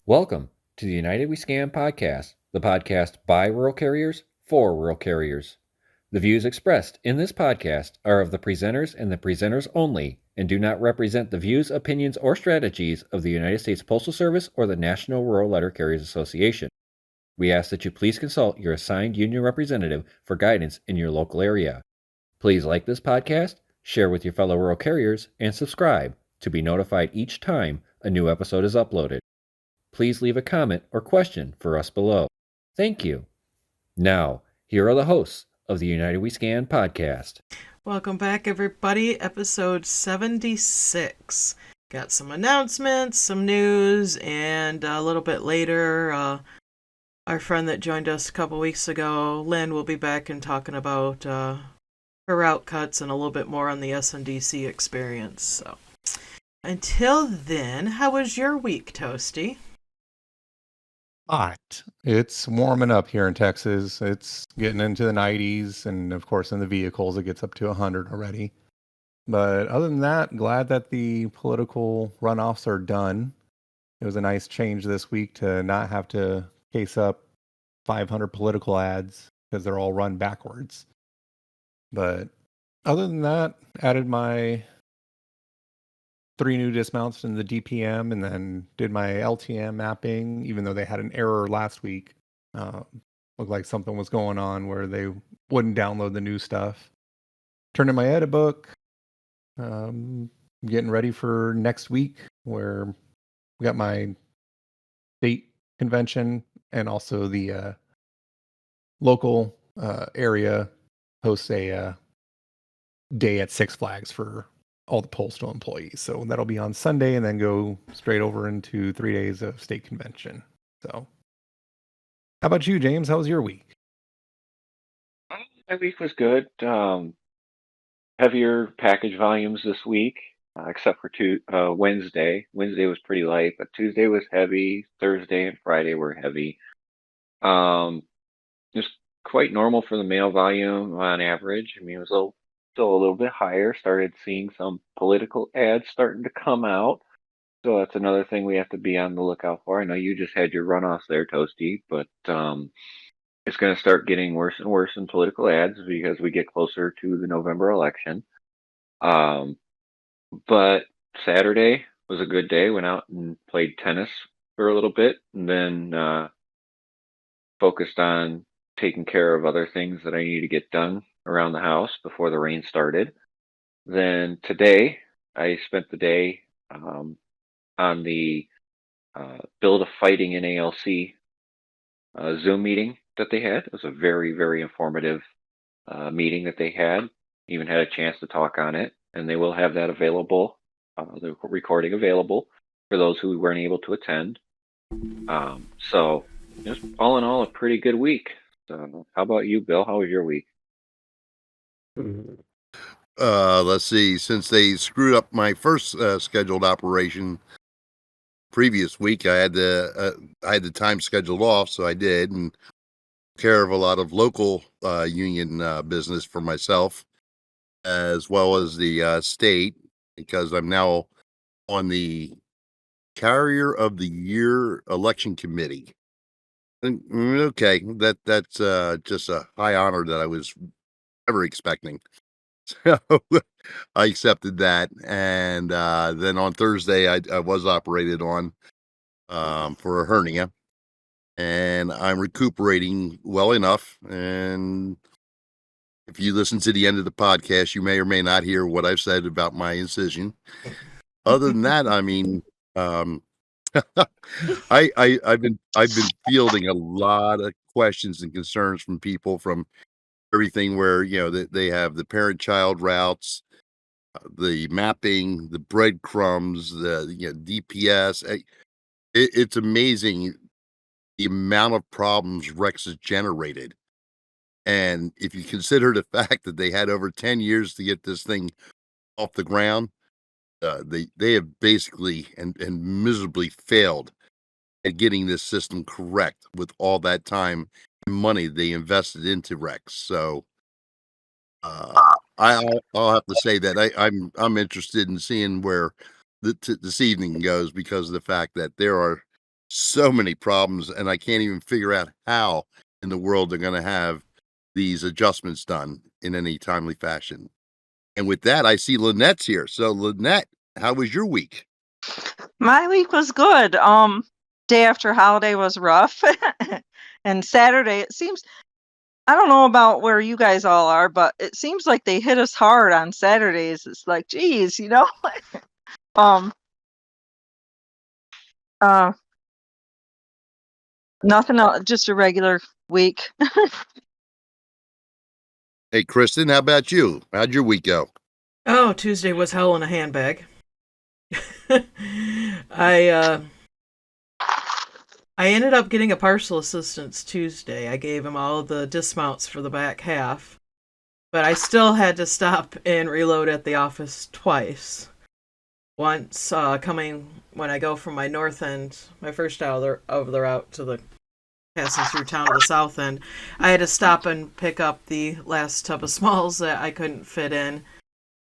Welcome to the United We Scan podcast, the podcast by rural carriers for rural carriers. The views expressed in this podcast are of the presenters and the presenters only and do not represent the views, opinions, or strategies of the United States Postal Service or the National Rural Letter Carriers Association. We ask that you please consult your assigned union representative for guidance in your local area. Please like this podcast, share with your fellow rural carriers, and subscribe to be notified each time a new episode is uploaded. Please leave a comment or question for us below. Thank you. Now, here are the hosts of the United We Scan podcast. Welcome back, everybody. Episode 76. Got some announcements, some news, and a little bit later, our friend that joined us a couple weeks ago, Lynn, will be back and talking about her route cuts and a little bit more on the S&DC experience. So, until then, how was your week, Toasty? Hot. It's warming up here in Texas. It's getting into the 90s, and of course in the vehicles it gets up to 100 already. But other than that, glad that the political runoffs are done. It was a nice change this week to not have to case up 500 political ads because they're all run backwards. But other than that, added my 3 new dismounts in the DPM and then did my LTM mapping, even though they had an error last week. Looked like something was going on where they wouldn't download the new stuff. Turned in my edit book. Getting ready for next week where we got my state convention and also the local area hosts a day at Six Flags for all the postal employees. So that'll be on Sunday and then go straight over into 3 days of state convention. So how about you, James? How was your week? My week was good. Heavier package volumes this week, except for Wednesday. Wednesday was pretty light, but Tuesday was heavy. Thursday and Friday were heavy. It was quite normal for the mail volume on average. I mean, it was still a little bit higher. Started seeing some political ads starting to come out. So that's another thing we have to be on the lookout for. I know you just had your runoffs there, Toasty, but it's going to start getting worse and worse in political ads because we get closer to the November election. But Saturday was a good day. Went out and played tennis for a little bit and then focused on taking care of other things that I need to get done around the house before the rain started. Then today, I spent the day on the Build a Fighting NALC Zoom meeting that they had. It was a very, very informative meeting that they had. Even had a chance to talk on it, and they will have that available, the recording available for those who weren't able to attend. So, just all in all, a pretty good week. So, how about you, Bill? How was your week? Let's see. Since they screwed up my first scheduled operation previous week, I had the time scheduled off, so I did, and took care of a lot of local union business for myself, as well as the state, because I'm now on the Carrier of the Year election committee. Okay, that's just a high honor that I was never expecting. So I accepted that, and then on Thursday I was operated on for a hernia, and I'm recuperating well enough. And if you listen to the end of the podcast, you may or may not hear what I've said about my incision. Other than that, I mean, I've been fielding a lot of questions and concerns from people from everything where, they have the parent-child routes, the mapping, the breadcrumbs, the DPS. It's amazing the amount of problems Rex has generated. And if you consider the fact that they had over 10 years to get this thing off the ground, they have basically and miserably failed at getting this system correct with all that time and money they invested into Rex. So I'll have to say that I'm interested in seeing where this evening goes, because of the fact that there are so many problems, and I can't even figure out how in the world they're going to have these adjustments done in any timely fashion. And with that, I see Lynette's here. So, Lynette, how was your week? My week was good. Day after holiday was rough. And Saturday, it seems, I don't know about where you guys all are, but it seems like they hit us hard on Saturdays. It's like, geez, um, uh, nothing else, just a regular week. Hey, Kristen, how about you? How'd your week go? Oh, Tuesday was hell in a handbag. I ended up getting a parcel assistance Tuesday. I gave him all the dismounts for the back half, but I still had to stop and reload at the office twice. Once coming when I go from my north end, my first out of the route to the passing through town to the south end, I had to stop and pick up the last tub of smalls that I couldn't fit in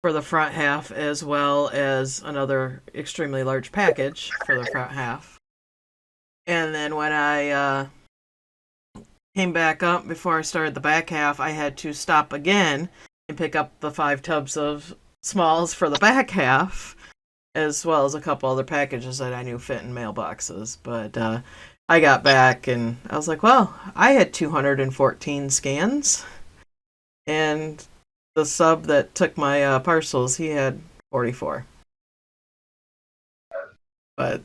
for the front half, as well as another extremely large package for the front half. And then when I came back up before I started the back half, I had to stop again and pick up the 5 tubs of smalls for the back half, as well as a couple other packages that I knew fit in mailboxes. But I got back and I was like, well, I had 214 scans. And the sub that took my parcels, he had 44. But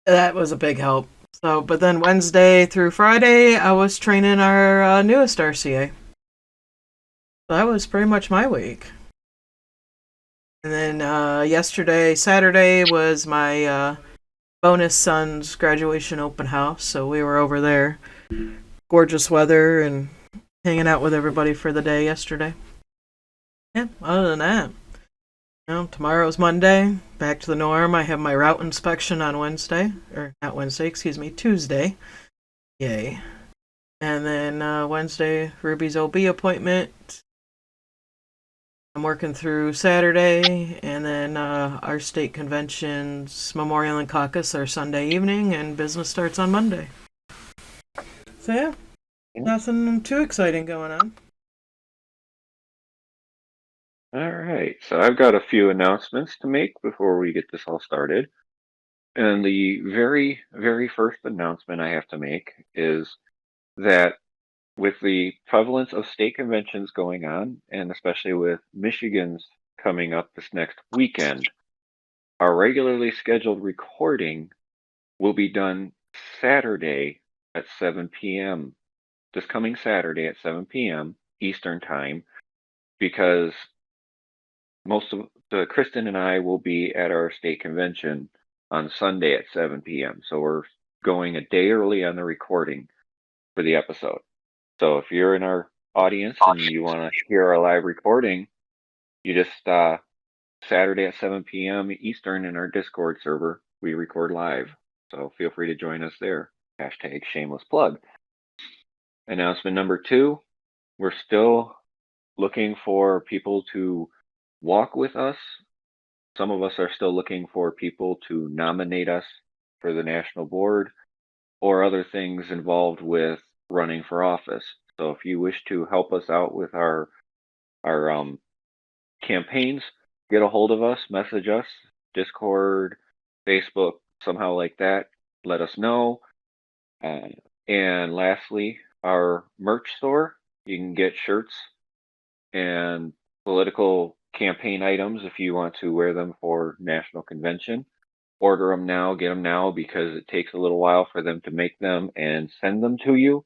that was a big help. So, but then Wednesday through Friday, I was training our newest RCA. So that was pretty much my week. And then Saturday was my bonus son's graduation open house. So we were over there. Gorgeous weather and hanging out with everybody for the day yesterday. Yeah, other than that, tomorrow's Monday, back to the norm. I have my route inspection on Wednesday, or not Wednesday, excuse me, Tuesday. Yay. And then Wednesday, Ruby's OB appointment. I'm working through Saturday, and then our state convention's Memorial and Caucus are Sunday evening, and business starts on Monday. So yeah, nothing too exciting going on. All right, so I've got a few announcements to make before we get this all started. And the very, very first announcement I have to make is that with the prevalence of state conventions going on, and especially with Michigan's coming up this next weekend, our regularly scheduled recording will be done Saturday at 7 p.m. This coming Saturday at 7 p.m. Eastern Time, because most of Kristen and I will be at our state convention on Sunday at 7 p.m. So we're going a day early on the recording for the episode. So if you're in our audience and you want to hear our live recording, you just Saturday at 7 p.m. Eastern in our Discord server, we record live. So feel free to join us there. Hashtag shameless plug. Announcement number 2, we're still looking for people to walk with us. Some of us are still looking for people to nominate us for the national board or other things involved with running for office. So if you wish to help us out with our campaigns, get a hold of us, message us, Discord, Facebook, somehow like that. Let us know. And lastly, our merch store. You can get shirts and political campaign items if you want to wear them for national convention. Order them now, get them now, because it takes a little while for them to make them and send them to you.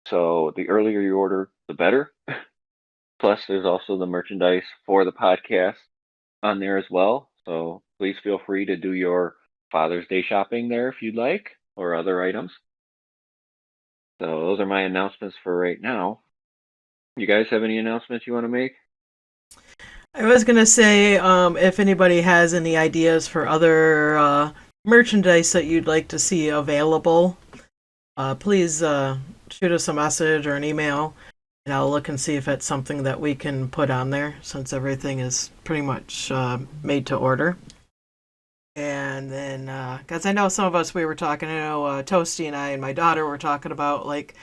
So the earlier you order, the better. Plus, there's also the merchandise for the podcast on there as well. So please feel free to do your Father's Day shopping there if you'd like, or other items. So those are my announcements for right now. You guys have any announcements you want to make? I was going to say, if anybody has any ideas for other merchandise that you'd like to see available, please shoot us a message or an email, and I'll look and see if it's something that we can put on there, since everything is pretty much made to order. And then, because I know some of us, we were talking, Toasty and I and my daughter were talking about like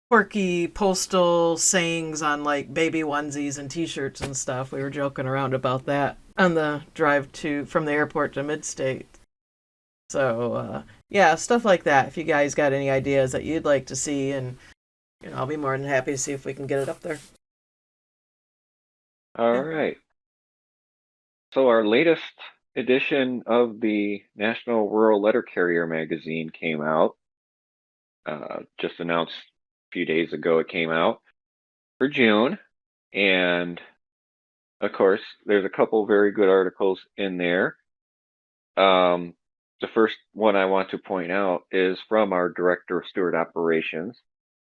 quirky postal sayings on like baby onesies and t-shirts and stuff. We were joking around about that on the drive from the airport to Midstate. So, yeah, stuff like that. If you guys got any ideas that you'd like to see, and I'll be more than happy to see if we can get it up there. All right. So our latest edition of the National Rural Letter Carrier magazine came out. Just announced a few days ago it came out for June. And of course, there's a couple very good articles in there. The first one I want to point out is from our Director of Steward Operations.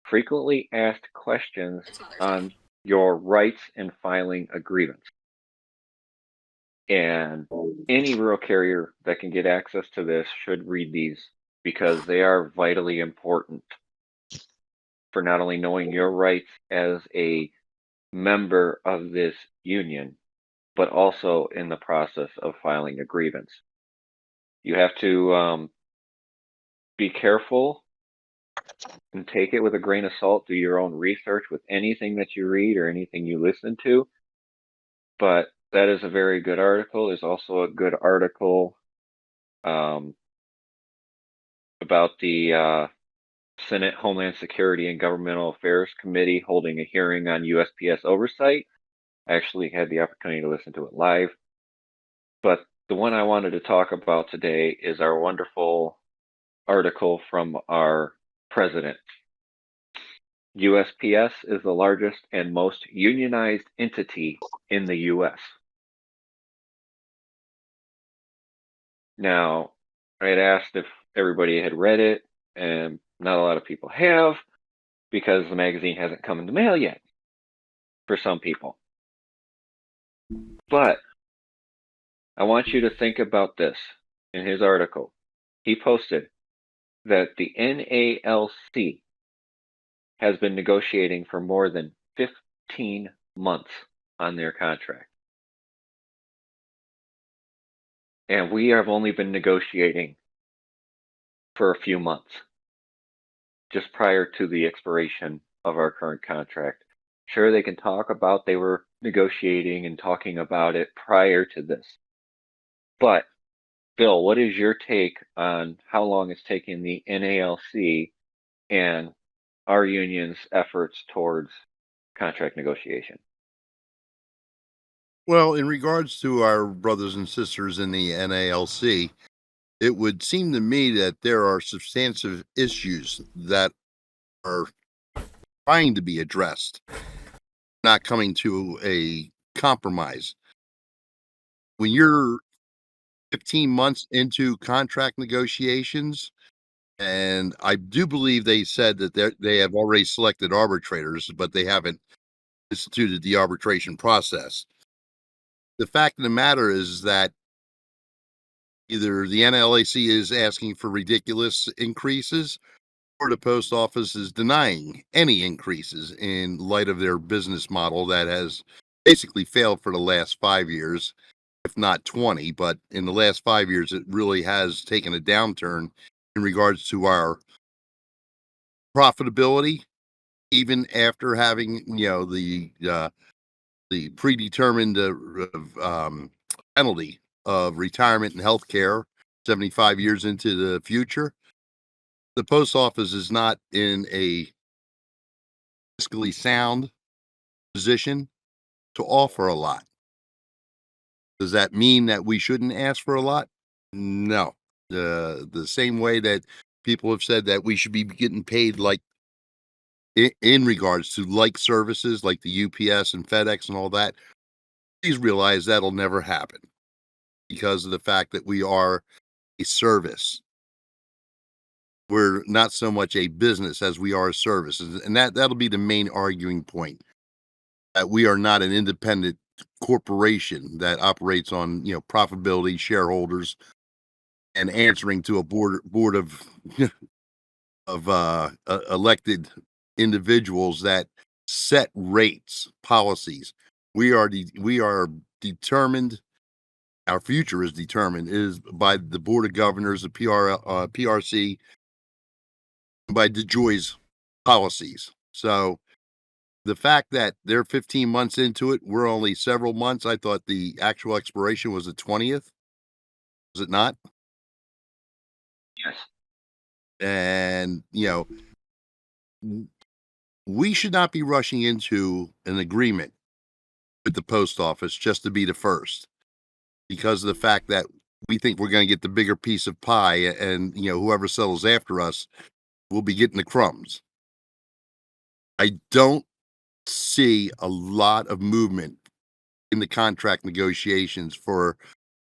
Frequently asked questions on your rights in filing a grievance. And any rural carrier that can get access to this should read these because they are vitally important for not only knowing your rights as a member of this union, but also in the process of filing a grievance. You have to be careful and take it with a grain of salt. Do your own research with anything that you read or anything you listen to. But that is a very good article. There's also a good article about the Senate Homeland Security and Governmental Affairs Committee holding a hearing on USPS oversight. I actually had the opportunity to listen to it live. But the one I wanted to talk about today is our wonderful article from our president. USPS is the largest and most unionized entity in the U.S. Now, I had asked if everybody had read it, and not a lot of people have, because the magazine hasn't come in the mail yet for some people. But I want you to think about this. In his article, he posted that the NALC has been negotiating for more than 15 months on their contract. And we have only been negotiating for a few months, just prior to the expiration of our current contract. Sure, they can talk about they were negotiating and talking about it prior to this. But, Bill, what is your take on how long it's taking the NALC and our union's efforts towards contract negotiation? Well, in regards to our brothers and sisters in the NALC, it would seem to me that there are substantive issues that are trying to be addressed, not coming to a compromise. When you're 15 months into contract negotiations, and I do believe they said that they have already selected arbitrators, but they haven't instituted the arbitration process. The fact of the matter is that either the NLAC is asking for ridiculous increases, or the post office is denying any increases in light of their business model that has basically failed for the last 5 years, if not 20. But in the last 5 years, it really has taken a downturn in regards to our profitability, even after having, the predetermined penalty of retirement and health care 75 years into the future. The post office is not in a fiscally sound position to offer a lot. Does that mean that we shouldn't ask for a lot? No. The same way that people have said that we should be getting paid like in regards to like services like the UPS and FedEx and all that, please realize that'll never happen because of the fact that we are a service. We're not so much a business as we are a service. And that'll be the main arguing point. That we are not an independent corporation that operates on, profitability, shareholders, and answering to a board of elected individuals that set rates, policies. We are determined our future is determined is by the Board of Governors, the PRC, by DeJoy's policies. So the fact that they're 15 months into it, we're only several months. I thought the actual expiration was the 20th. Was it not? Yes. And, we should not be rushing into an agreement with the post office just to be the first, because of the fact that we think we're going to get the bigger piece of pie, and whoever settles after us will be getting the crumbs. I don't see a lot of movement in the contract negotiations for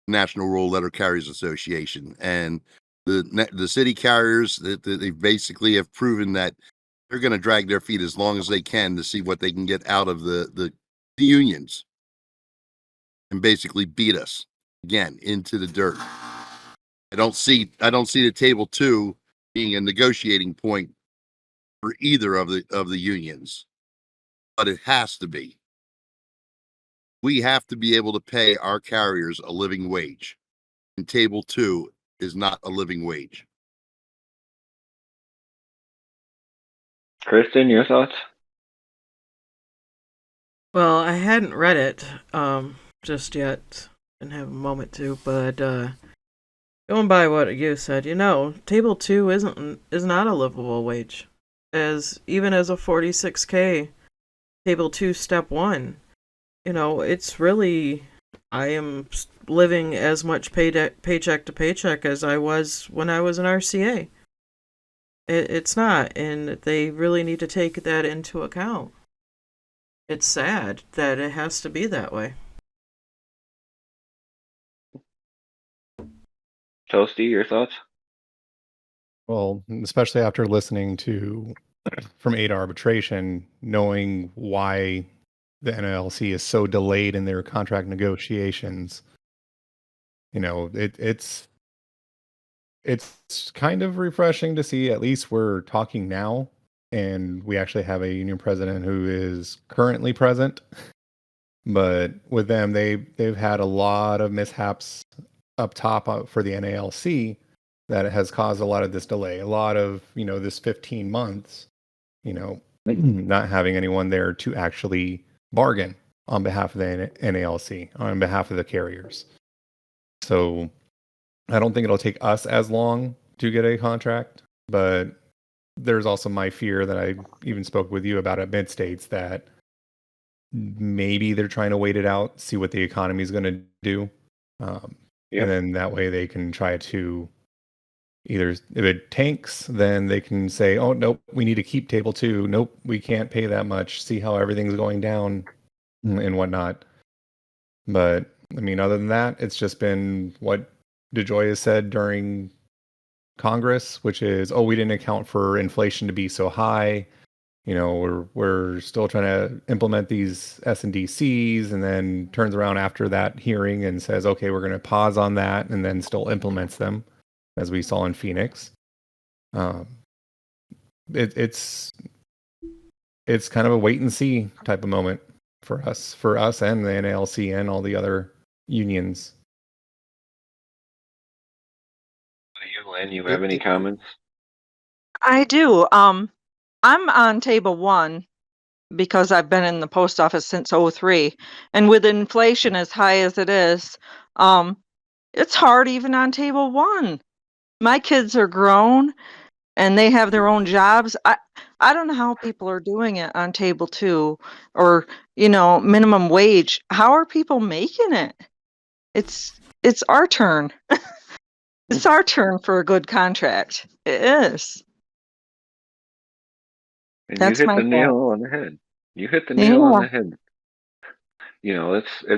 National Rural Letter Carriers Association, and the city carriers that they basically have proven that they're going to drag their feet as long as they can to see what they can get out of the unions, and basically beat us again into the dirt. I don't see the table 2 being a negotiating point for either of the unions, but it has to be. We have to be able to pay our carriers a living wage, and table 2 is not a living wage. Kristen, your thoughts? Well, I hadn't read it just yet. Didn't have a moment to, but going by what you said, table 2 is not a livable wage. Even as a 46K, table 2 step 1, it's really, I am living as much paycheck to paycheck as I was when I was an RCA. It's not, and they really need to take that into account. It's sad that it has to be that way. Toasty, your thoughts? Well, especially after listening to from Ada Arbitration, knowing why the NLC is so delayed in their contract negotiations, it's kind of refreshing to see at least we're talking now, and we actually have a union president who is currently present. But with them, they've had a lot of mishaps up top for the NALC that has caused a lot of this delay, a lot of this 15 months, not having anyone there to actually bargain on behalf of the NALC, on behalf of the carriers. So I don't think it'll take us as long to get a contract, but there's also my fear that I even spoke with you about at Mid-States, that maybe they're trying to wait it out, see what the economy is going to do. Yep. And then that way they can try to either, if it tanks, then they can say, oh, nope, we need to keep table 2. Nope, we can't pay that much. See how everything's going down and whatnot. But I mean, other than that, it's just been what DeJoy has said during Congress, which is, oh, we didn't account for inflation to be so high. We're still trying to implement these S&DCs, and then turns around after that hearing and says, okay, we're going to pause on that, and then still implements them, as we saw in Phoenix. It's kind of a wait and see type of moment for us and the NALC and all the other unions. You, Lynn, you have any comments? I do. I'm on table 1 because I've been in the post office since 2003, and with inflation as high as it is, it's hard even on table 1. My kids are grown and they have their own jobs. I don't know how people are doing it on table 2 or minimum wage. How are people making it? It's our turn. It's our turn for a good contract. It is. And That's you hit my the thought. nail on the head. You hit the nail on Yeah. the head.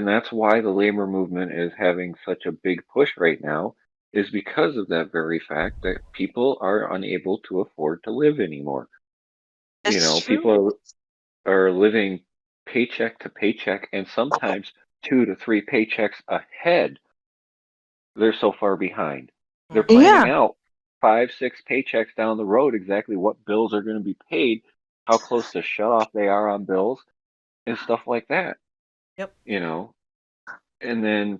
That's why the labor movement is having such a big push right now, is because of that very fact that people are unable to afford to live anymore. It's true. People are living paycheck to paycheck, and sometimes 2 to 3 paychecks ahead. They're so far behind. They're planning out 5, 6 paychecks down the road exactly what bills are going to be paid, how close to shut off they are on bills, and stuff like that. Yep. And then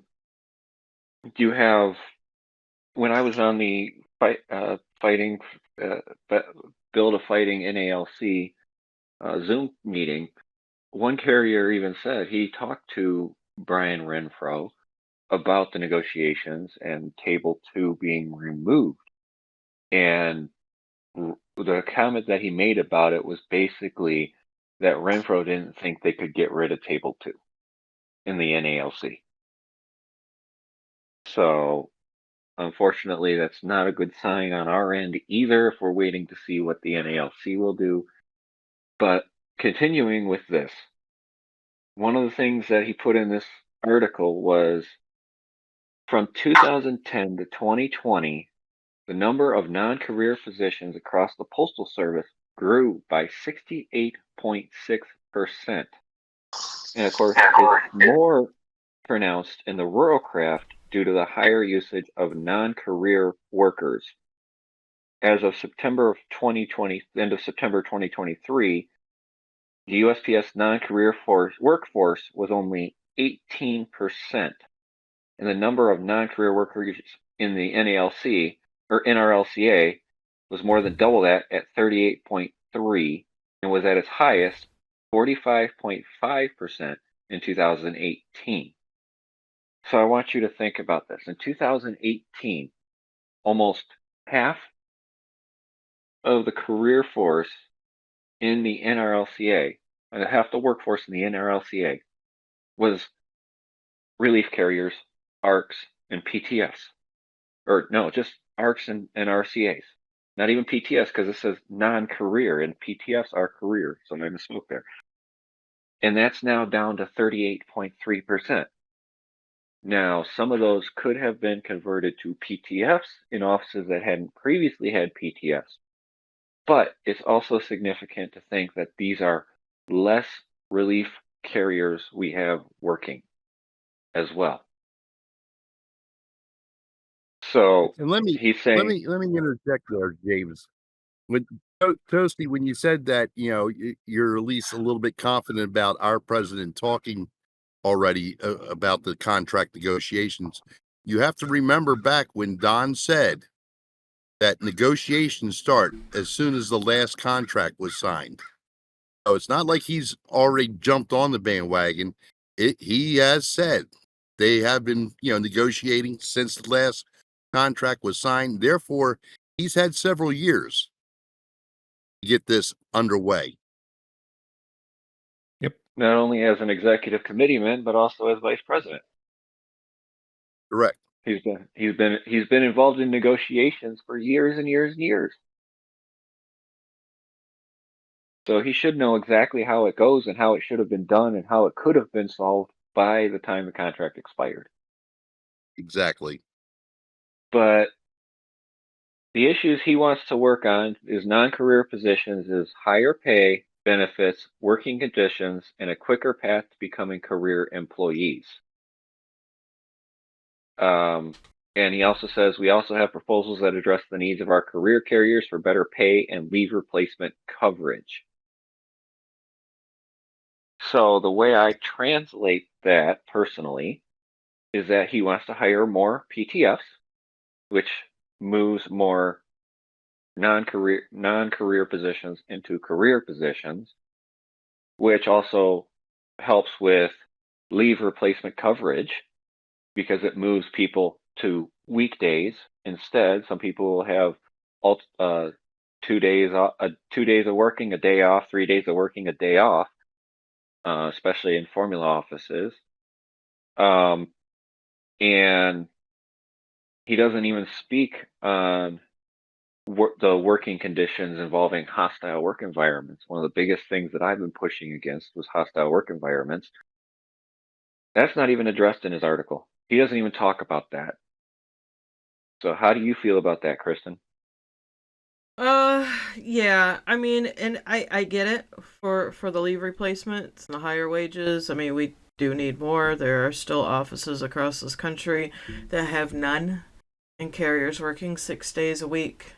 you have, when I was on the fighting, Build a Fighting NALC Zoom meeting, one carrier even said he talked to Brian Renfro about the negotiations and Table 2 being removed. And the comment that he made about it was basically that Renfro didn't think they could get rid of Table 2 in the NALC. So, unfortunately, that's not a good sign on our end either if we're waiting to see what the NALC will do. But continuing with this, one of the things that he put in this article was from 2010 to 2020, the number of non-career physicians across the Postal Service grew by 68.6%. And of course, it's more pronounced in the rural craft due to the higher usage of non-career workers. As of September of 2020, end of September 2023, the USPS non-career workforce was only 18%, and the number of non-career workers in the NALC or NRLCA was more than double that at 38.3 and was at its highest 45.5% in 2018. So I want you to think about this. In 2018, almost half of the career force in the NRLCA, half the workforce in the NRLCA was relief carriers, ARCs, and PTS. Or no, just ARCs and RCAs. Not even PTS, because it says non-career, and PTS are career, so I misspoke there. And that's now down to 38.3%. Now, some of those could have been converted to PTFs in offices that hadn't previously had PTFs. But it's also significant to think that these are less relief carriers we have working as well. So And let me he's saying, let me interject there, James. When Toasty, when you said that, you're at least a little bit confident about our president talking already about the contract negotiations, you have to remember back when Don said that negotiations start as soon as the last contract was signed. So it's not like he's already jumped on the bandwagon. He has said they have been, negotiating since the last contract was signed. Therefore, he's had several years to get this underway. Yep. not only as an executive committeeman, but also as vice president. Correct. He's been involved in negotiations for years and years and years. So he should know exactly how it goes and how it should have been done and how it could have been solved by the time the contract expired. Exactly. But the issues he wants to work on is non-career positions, is higher pay, benefits, working conditions, and a quicker path to becoming career employees. And he also says, we also have proposals that address the needs of our career carriers for better pay and leave replacement coverage. So the way I translate that personally is that he wants to hire more PTFs, which moves more non-career positions into career positions, which also helps with leave replacement coverage because it moves people to weekdays instead. Some people will have 2 days of working, a day off, 3 days of working, a day off, especially in formula offices. And he doesn't even speak on the working conditions involving hostile work environments. One of the biggest things that I've been pushing against was hostile work environments. That's not even addressed in his article. He doesn't even talk about that. So how do you feel about that, Kristen? Yeah, I mean, and I get it for the leave replacements and the higher wages. I mean, we do need more. There are still offices across this country that have none, and carriers working 6 days a week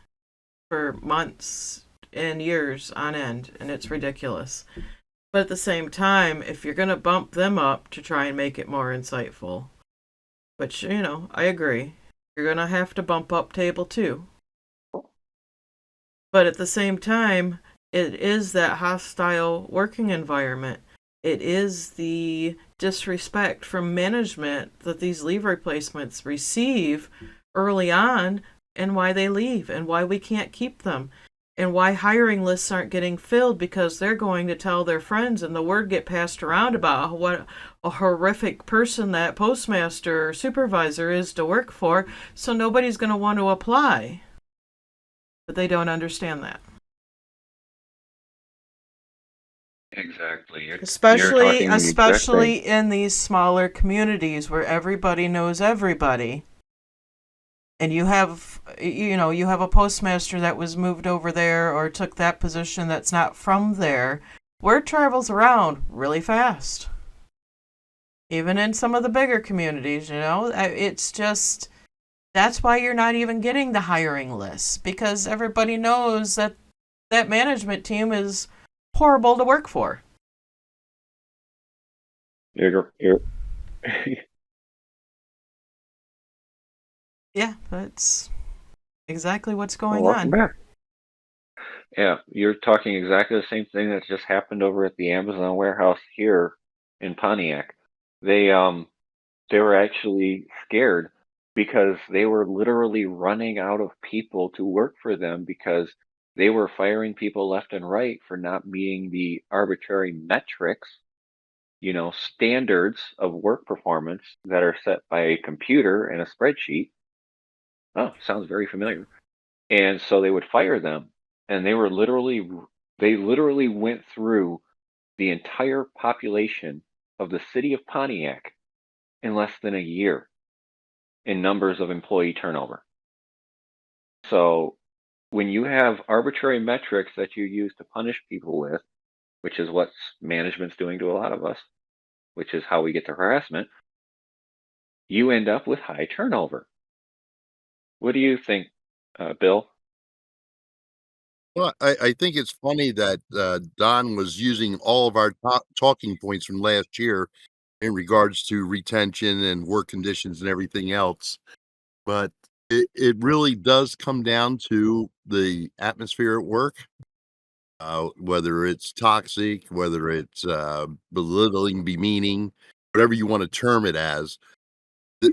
for months and years on end, and it's ridiculous. But at the same time, if you're going to bump them up to try and make it more insightful, But, I agree. You're going to have to bump up table 2. But at the same time, it is that hostile working environment. It is the disrespect from management that these leave replacements receive early on, and why they leave, and why we can't keep them, and why hiring lists aren't getting filled, because they're going to tell their friends, and the word get passed around about what a horrific person that postmaster or supervisor is to work for, so nobody's going to want to apply. But they don't understand that. Exactly. Especially you're talking in these smaller communities where everybody knows everybody. And you have a postmaster that was moved over there or took that position that's not from there. Word travels around really fast. Even in some of the bigger communities, it's just, that's why you're not even getting the hiring lists, because everybody knows that that management team is horrible to work for. You're Yeah, that's exactly what's going welcome on. back. Yeah, you're talking exactly the same thing that just happened over at the Amazon warehouse here in Pontiac. They were actually scared because they were literally running out of people to work for them, because they were firing people left and right for not meeting the arbitrary metrics, standards of work performance that are set by a computer in a spreadsheet. Oh, sounds very familiar. And so they would fire them, and they literally went through the entire population of the city of Pontiac in less than a year in numbers of employee turnover. So when you have arbitrary metrics that you use to punish people with, which is what management's doing to a lot of us, which is how we get to harassment, you end up with high turnover. What do you think, Bill? Well, I think it's funny that Don was using all of our talking points from last year in regards to retention and work conditions and everything else. But it really does come down to the atmosphere at work, whether it's toxic, whether it's belittling, demeaning, whatever you want to term it as.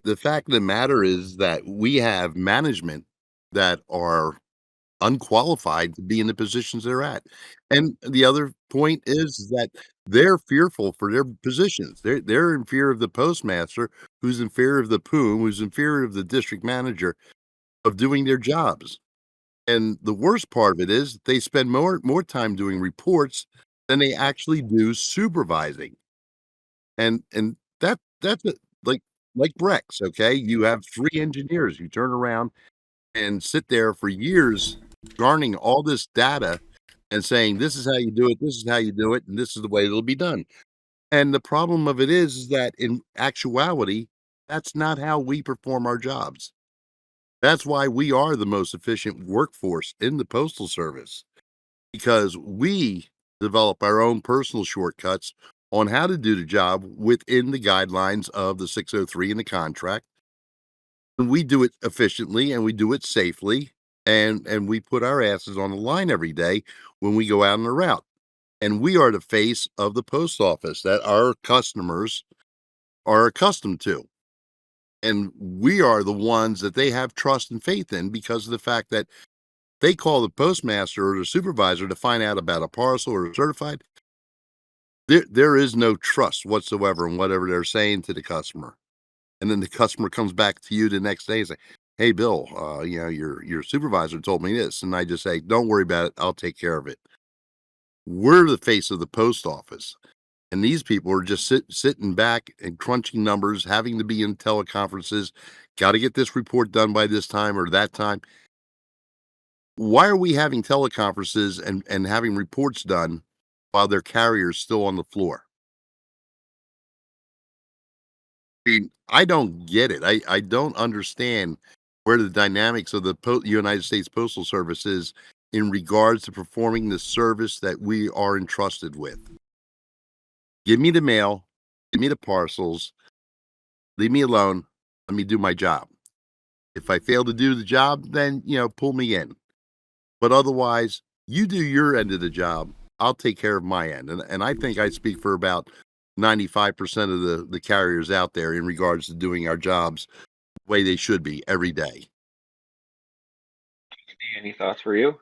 The fact of the matter is that we have management that are unqualified to be in the positions they're at. And the other point is that they're fearful for their positions. They're in fear of the postmaster, who's in fear of the POOM, who's in fear of the district manager of doing their jobs. And the worst part of it is they spend more time doing reports than they actually do supervising. And that's a, like Brex, okay? You have 3 engineers. You turn around and sit there for years garnering all this data and saying, "This is how you do it, this is how you do it, and this is the way it'll be done." And the problem of it is that in actuality, that's not how we perform our jobs. That's why we are the most efficient workforce in the postal service, because we develop our own personal shortcuts on how to do the job within the guidelines of the 603 and the contract. And we do it efficiently and we do it safely, and we put our asses on the line every day when we go out on a route. And we are the face of the post office that our customers are accustomed to. And we are the ones that they have trust and faith in because of the fact that they call the postmaster or the supervisor to find out about a parcel or a certified. There is no trust whatsoever in whatever they're saying to the customer. And then the customer comes back to you the next day and say, "Hey, Bill, your supervisor told me this." And I just say, "Don't worry about it. I'll take care of it." We're the face of the post office. And these people are just sitting back and crunching numbers, having to be in teleconferences, got to get this report done by this time or that time. Why are we having teleconferences and having reports done while their carrier's still on the floor? Mean, I don't get it. I don't understand where the dynamics of the United States Postal Service is in regards to performing the service that we are entrusted with. Give me the mail, give me the parcels, leave me alone. let me do my job. If I fail to do the job, then, pull me in. But otherwise, you do your end of the job. I'll take care of my end. And I think I speak for about 95% of the carriers out there in regards to doing our jobs the way they should be every day. Any thoughts for you?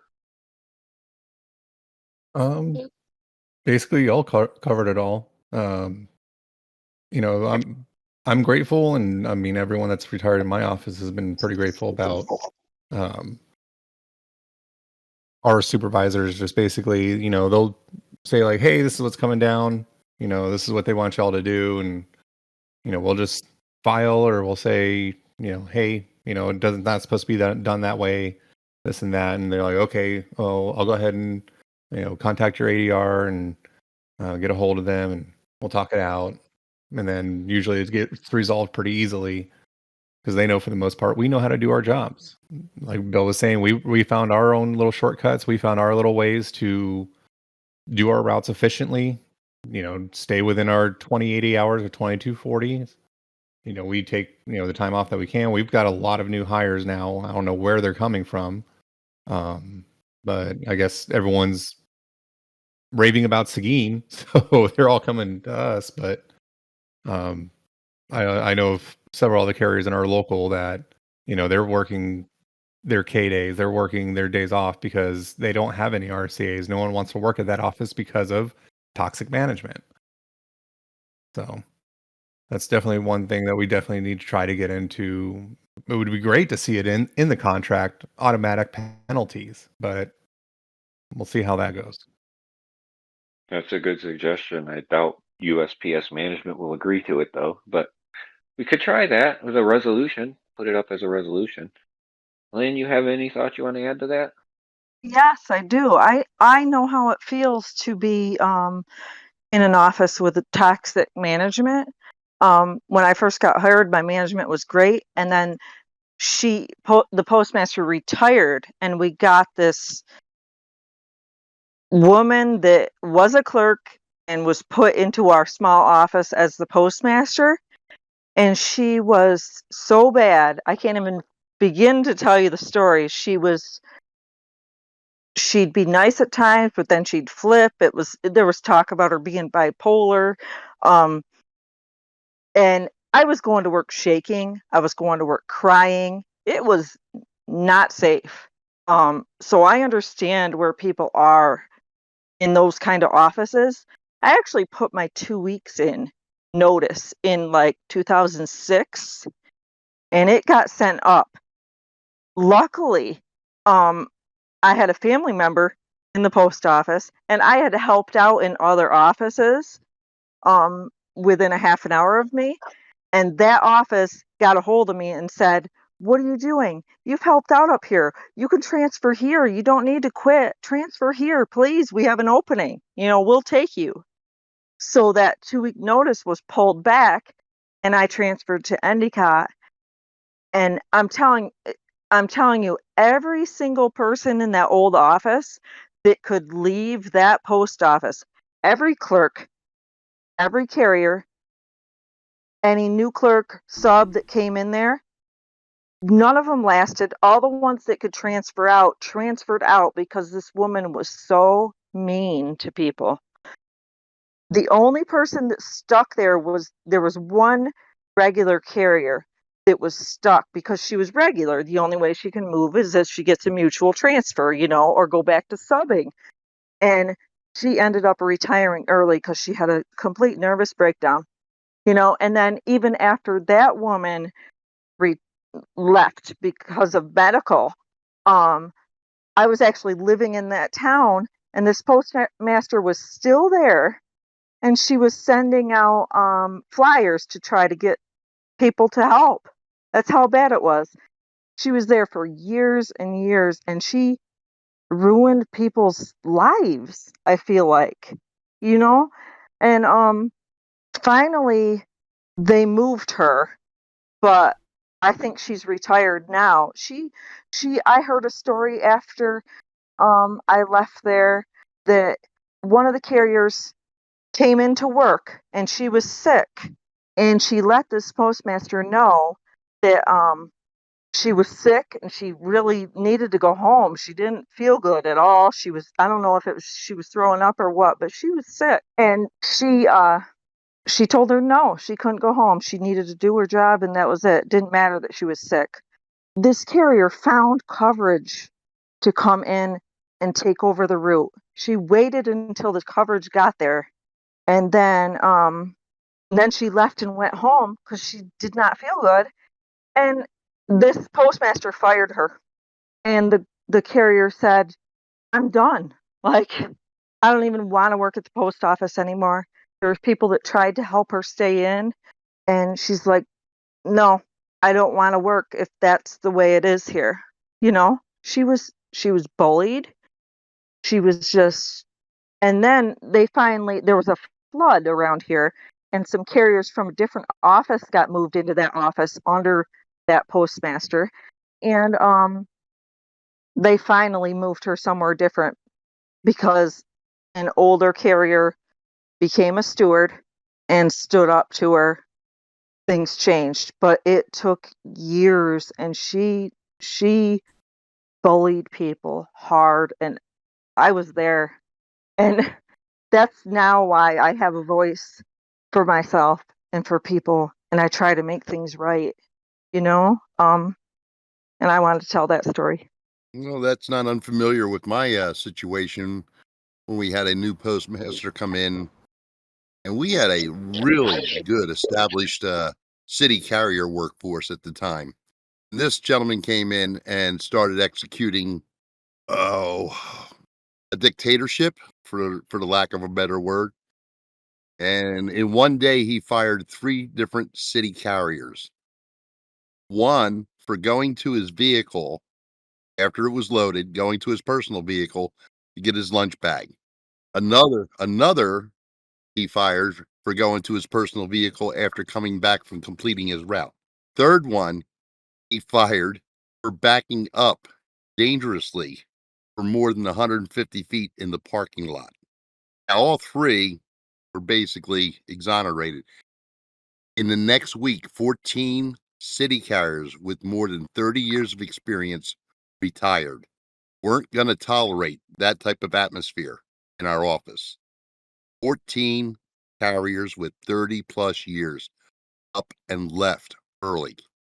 Basically, y'all covered it all. I'm grateful, and I mean everyone that's retired in my office has been pretty grateful about our supervisors. Just basically, they'll say like, "Hey, this is what's coming down. This is what they want y'all to do," and we'll just file, or we'll say, "Hey, it doesn't not supposed to be done that way, this and that," and they're like, "Okay, well, I'll go ahead and contact your ADR and get a hold of them, and we'll talk it out." And then usually it gets resolved pretty easily because they know for the most part we know how to do our jobs. Like Bill was saying, we found our own little shortcuts. We found our little ways to do our routes efficiently. Stay within our 20/80 hours or 22/40. We take the time off that we can. We've got a lot of new hires now. I don't know where they're coming from, but I guess everyone's raving about Seguin, so they're all coming to us. But I know of several other carriers in our local that they're working their K days, they're working their days off because they don't have any RCAs. No one wants to work at that office because of toxic management. So that's definitely one thing that we definitely need to try to get into. It would be great to see it in the contract, automatic penalties, but we'll see how that goes. That's a good suggestion. I doubt USPS management will agree to it, though. But we could try that with a resolution. Put it up as a resolution. Lynn, you have any thoughts you want to add to that? Yes, I do. I know how it feels to be in an office with a toxic management. When I first got hired, my management was great, and then the postmaster retired, and we got this woman that was a clerk and was put into our small office as the postmaster, and she was so bad. I can't even begin to tell you the story. She'd be nice at times, but then she'd flip. There was talk about her being bipolar. And I was going to work shaking. I was going to work crying. It was not safe. So I understand where people are in those kind of offices. I actually put my 2 weeks in notice in like 2006, and it got sent up. Luckily, I had a family member in the post office, and I had helped out in other offices within a half an hour of me. And that office got a hold of me and said, "What are you doing? You've helped out up here. You can transfer here. You don't need to quit. Transfer here, please. We have an opening. We'll take you." So that 2-week notice was pulled back, and I transferred to Endicott. And I'm telling you, every single person in that old office that could leave that post office, every clerk, every carrier, any new clerk sub that came in there, none of them lasted. All the ones that could transfer out transferred out because this woman was so mean to people. The only person that stuck there was one regular carrier that was stuck because she was regular. The only way she can move is if she gets a mutual transfer, or go back to subbing. And she ended up retiring early because she had a complete nervous breakdown. And then even after that woman left because of medical, I was actually living in that town, and this postmaster was still there, and she was sending out flyers to try to get people to help. That's how bad it was. She was there for years and years, and she ruined people's lives, I feel like, and finally they moved her, but I think she's retired now. I heard a story after I left there that one of the carriers came into work and she was sick, and she let this postmaster know, that she was sick and she really needed to go home. She didn't feel good at all. I don't know if it was she was throwing up or what, but she was sick. And she told her no, she couldn't go home. She needed to do her job and that was it. Didn't matter that she was sick. This carrier found coverage to come in and take over the route. She waited until the coverage got there, and then she left and went home because she did not feel good. And this postmaster fired her, and the carrier said, "I'm done. Like, I don't even want to work at the post office anymore." There were people that tried to help her stay in, and she's like, "No, I don't want to work if that's the way it is here." You know, she was bullied. She was just, and then there was a flood around here, and some carriers from a different office got moved into that office under that postmaster, and they finally moved her somewhere different because an older carrier became a steward and stood up to her. Things changed, but it took years, and she bullied people hard, and I was there, and that's now why I have a voice for myself and for people, and I try to make things right, you know. And I wanted to tell that story. Well, that's not unfamiliar with my situation when we had a new postmaster come in, and we had a really good established city carrier workforce at the time. This gentleman came in and started executing, oh, a dictatorship, for the lack of a better word. And in one day, he fired 3 different city carriers. One for going to his vehicle after it was loaded, going to his personal vehicle to get his lunch bag. Another he fired for going to his personal vehicle after coming back from completing his route. Third one he fired for backing up dangerously for more than 150 feet in the parking lot. Now, all 3 were basically exonerated. In the next week, 14 city carriers with more than 30 years of experience retired. Weren't going to tolerate that type of atmosphere in our office. 14 carriers with 30 plus years up and left early.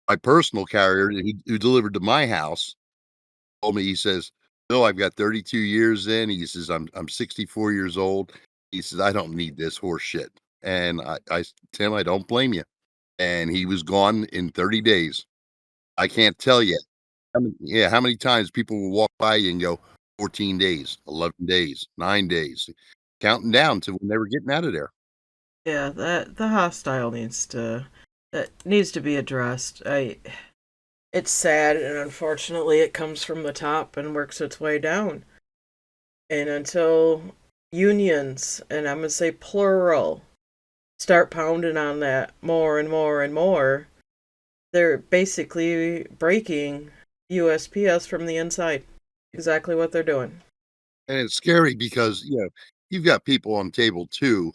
My personal carrier who delivered to my house told me, he says, "No, I've got 32 years in." He says, I'm 64 years old. He says, "I don't need this horse shit." And Tim, I don't blame you. And he was gone in 30 days. I can't tell you how many times people will walk by you and go 14 days, 11 days, 9 days, counting down to when they were getting out of there. Yeah, that the hostile needs to be addressed. It's sad, and unfortunately it comes from the top and works its way down. And until unions, and I'm gonna say plural, start pounding on that more and more and more, they're basically breaking USPS from the inside. Exactly what they're doing. And it's scary because, you've got people on table 2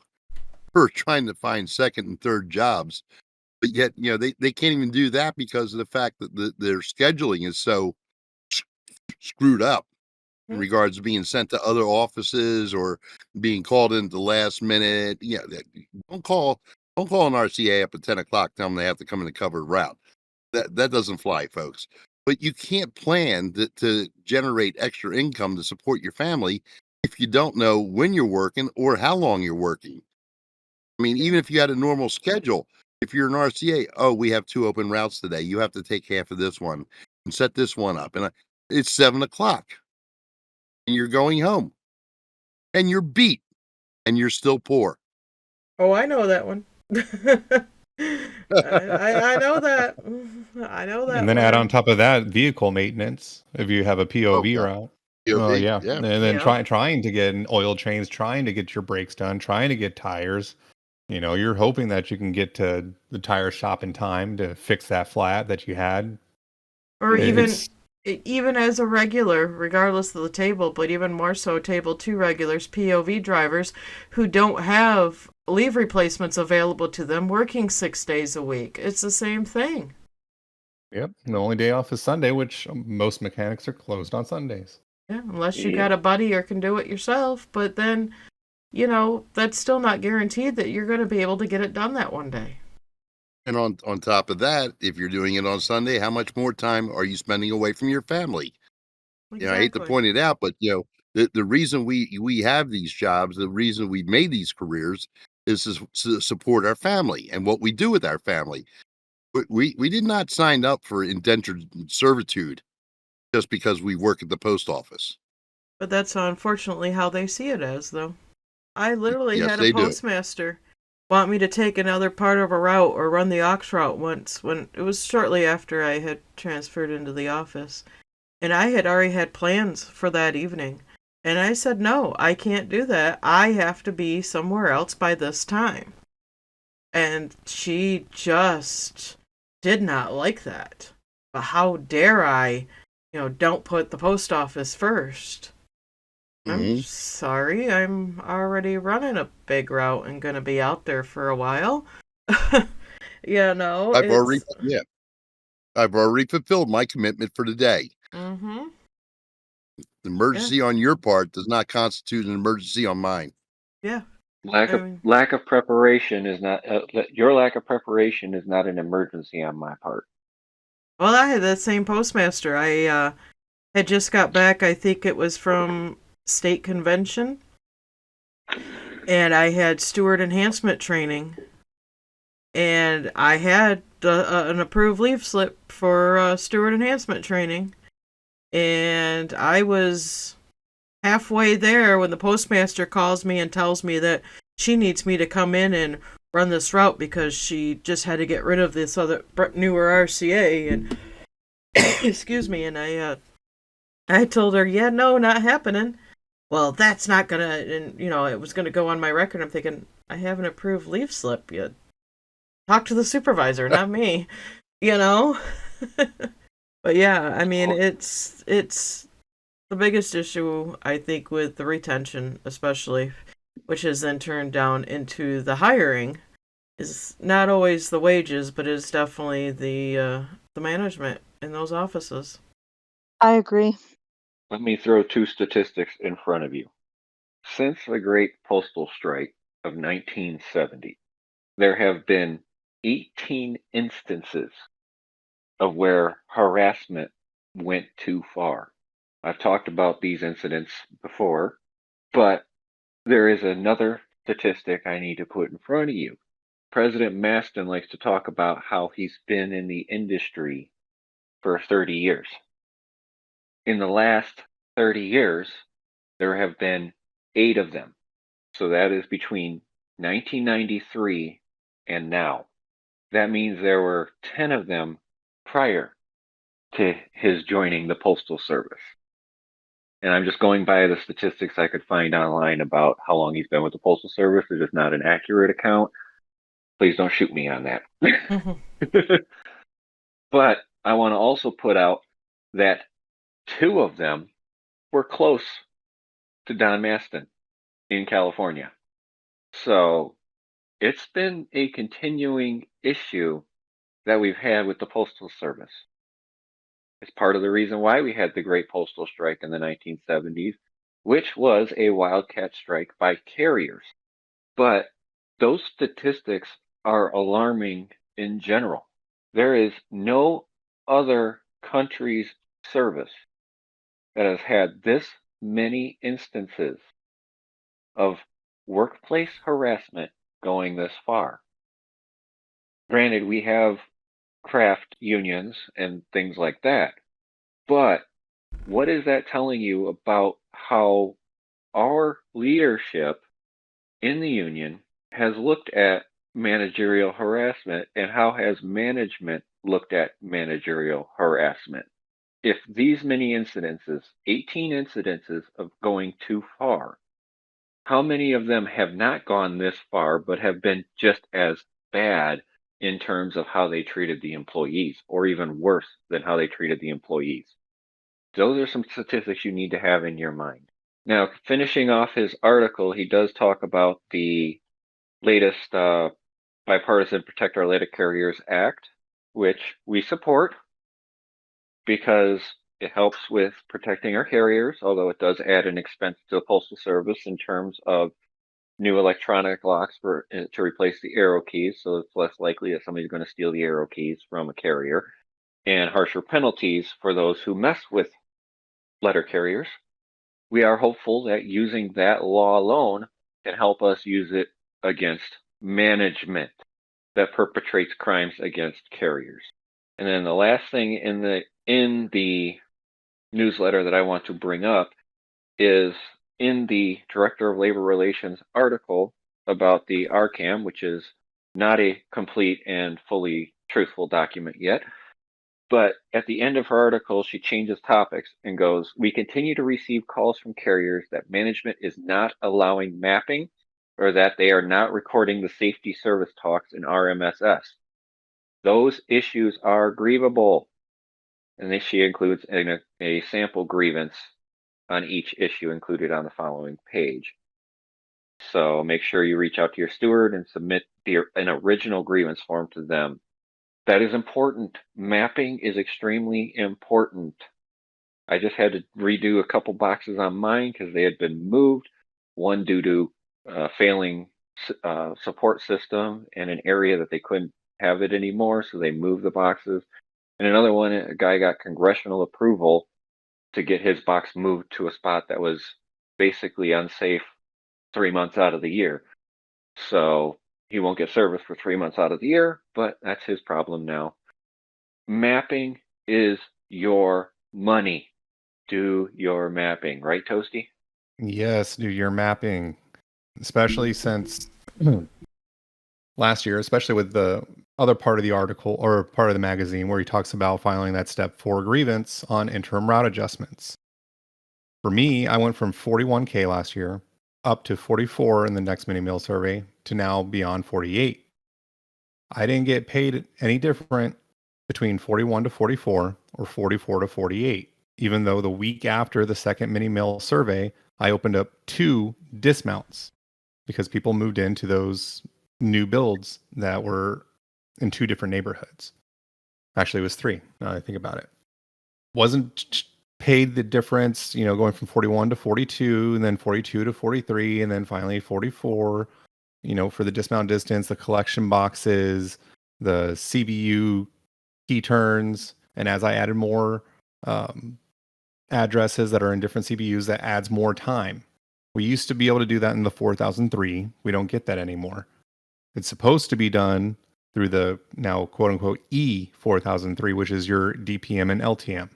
who are trying to find second and third jobs, but yet, they can't even do that because of the fact that their scheduling is so screwed up in regards to being sent to other offices or being called in at the last minute. Don't call an RCA up at 10 o'clock, tell them they have to come in a covered route. That doesn't fly, folks. But you can't plan to generate extra income to support your family if you don't know when you're working or how long you're working. I mean, even if you had a normal schedule, if you're an RCA, oh, we have 2 open routes today. You have to take half of this one and set this one up. And it's 7 o'clock and you're going home and you're beat and you're still poor. Oh, I know that one. I know that. I know that. And then one. add on top of that vehicle maintenance if you have a POV route. Oh POV, yeah. yeah. And then Yeah. trying to get an oil change, trying to get your brakes done, trying to get tires. You're hoping that you can get to the tire shop in time to fix that flat that you had. Or It's- even as a regular, regardless of the table, but even more so table 2 regulars, POV drivers who don't have leave replacements available to them, working 6 days a week. It's the same thing. Yep. The only day off is Sunday, which most mechanics are closed on Sundays. Yeah, unless you Yeah. got a buddy or can do it yourself. But then, that's still not guaranteed that you're going to be able to get it done that one day. And on top of that, if you're doing it on Sunday, how much more time are you spending away from your family? I hate to Exactly. point it out, but the reason we have these jobs, the reason we made these careers is to support our family and what we do with our family. We did not sign up for indentured servitude just because we work at the post office. But that's unfortunately how they see it as, though. I literally Yes, had a they do. postmaster want me to take another part of a route or run the aux route once when it was shortly after I had transferred into the office. And I had already had plans for that evening. And I said, no, I can't do that. I have to be somewhere else by this time. And she just did not like that. But how dare I, don't put the post office first. I'm hmm sorry, I'm already running a big route and gonna be out there for a while. I've already It's. yeah, I've already fulfilled my commitment for the day. Mm-hmm. The Yeah, emergency on your part does not constitute an emergency on mine. yeah. Lack I of mean, lack of preparation is not your lack of preparation is not an emergency on my part. well, I had that same postmaster. I had just got back, I think it was from state convention, and I had steward enhancement training, and I had an approved leave slip for steward enhancement training, and I was halfway there when the postmaster calls me and tells me that she needs me to come in and run this route because she just had to get rid of this other newer RCA, and excuse me, and I told her, yeah, no, not happening. Well, that's not gonna, and it was gonna go on my record. I'm thinking, I have an approved leave slip. You talk to the supervisor, not me. You know. But yeah, I mean, it's the biggest issue I think with the retention, especially, which is then turned down into the hiring, is not always the wages, but is definitely the management in those offices. I agree. Let me throw two statistics in front of you. Since the Great Postal Strike of 1970, there have been 18 instances of where harassment went too far. I've talked about these incidents before, but there is another statistic I need to put in front of you. President Maston likes to talk about how he's been in the industry for 30 years. In the last 30 years, there have been 8 of them. So that is between 1993 and now. That means there were 10 of them prior to his joining the Postal Service. And I'm just going by the statistics I could find online about how long he's been with the Postal Service. It's just not an accurate account. Please don't shoot me on that. But I want to also put out that 2 of them were close to Don Maston in California. So it's been a continuing issue that we've had with the Postal Service. It's part of the reason why we had the Great Postal Strike in the 1970s, which was a wildcat strike by carriers. But those statistics are alarming in general. There is no other country's service that has had this many instances of workplace harassment going this far. Granted, we have craft unions and things like that, but what is that telling you about how our leadership in the union has looked at managerial harassment and how has management looked at managerial harassment? If these many incidences, 18 incidences of going too far, how many of them have not gone this far but have been just as bad in terms of how they treated the employees, or even worse than how they treated the employees? Those are some statistics you need to have in your mind. Now, finishing off his article, he does talk about the latest Bipartisan Protect Our Letter Carriers Act, which we support. because it helps with protecting our carriers, although it does add an expense to the Postal Service in terms of new electronic locks to replace the arrow keys, so it's less likely that somebody's going to steal the arrow keys from a carrier, and harsher penalties for those who mess with letter carriers. We are hopeful that using that law alone can help us use it against management that perpetrates crimes against carriers. And then the last thing in the newsletter that I want to bring up is in the Director of Labor Relations article about the RCAM, which is not a complete and fully truthful document yet. But at the end of her article, she changes topics and goes, "We continue to receive calls from carriers that management is not allowing mapping or that they are not recording the safety service talks in RMSS. Those issues are grievable." And then she includes a sample grievance on each issue included on the following page. So make sure you reach out to your steward and submit an original grievance form to them. That is important. Mapping is extremely important. I just had to redo a couple boxes on mine because they had been moved, one due to failing support system in an area that they couldn't have it anymore, so they moved the boxes. And another one, a guy got congressional approval to get his box moved to a spot that was basically unsafe 3 months out of the year. So he won't get service for 3 months out of the year, but that's his problem now. Mapping is your money. Do your mapping, right, Toasty? Yes, do your mapping, especially since last year, especially with the other part of the article or part of the magazine where he talks about filing that step 4 grievance on interim route adjustments. For me, I went from 41K last year up to 44 in the next mini meal survey to now beyond 48. I didn't get paid any different between 41 to 44 or 44 to 48, even though the week after the second mini mill survey, I opened up 2 dismounts because people moved into those new builds that were in 2 different neighborhoods. Actually, it was 3, now that I think about it. Wasn't paid the difference, going from 41 to 42, and then 42 to 43, and then finally 44, for the dismount distance, the collection boxes, the CBU key turns, and as I added more addresses that are in different CBUs, that adds more time. We used to be able to do that in the 4003. We don't get that anymore. It's supposed to be done through the now quote unquote E4003, which is your DPM and LTM.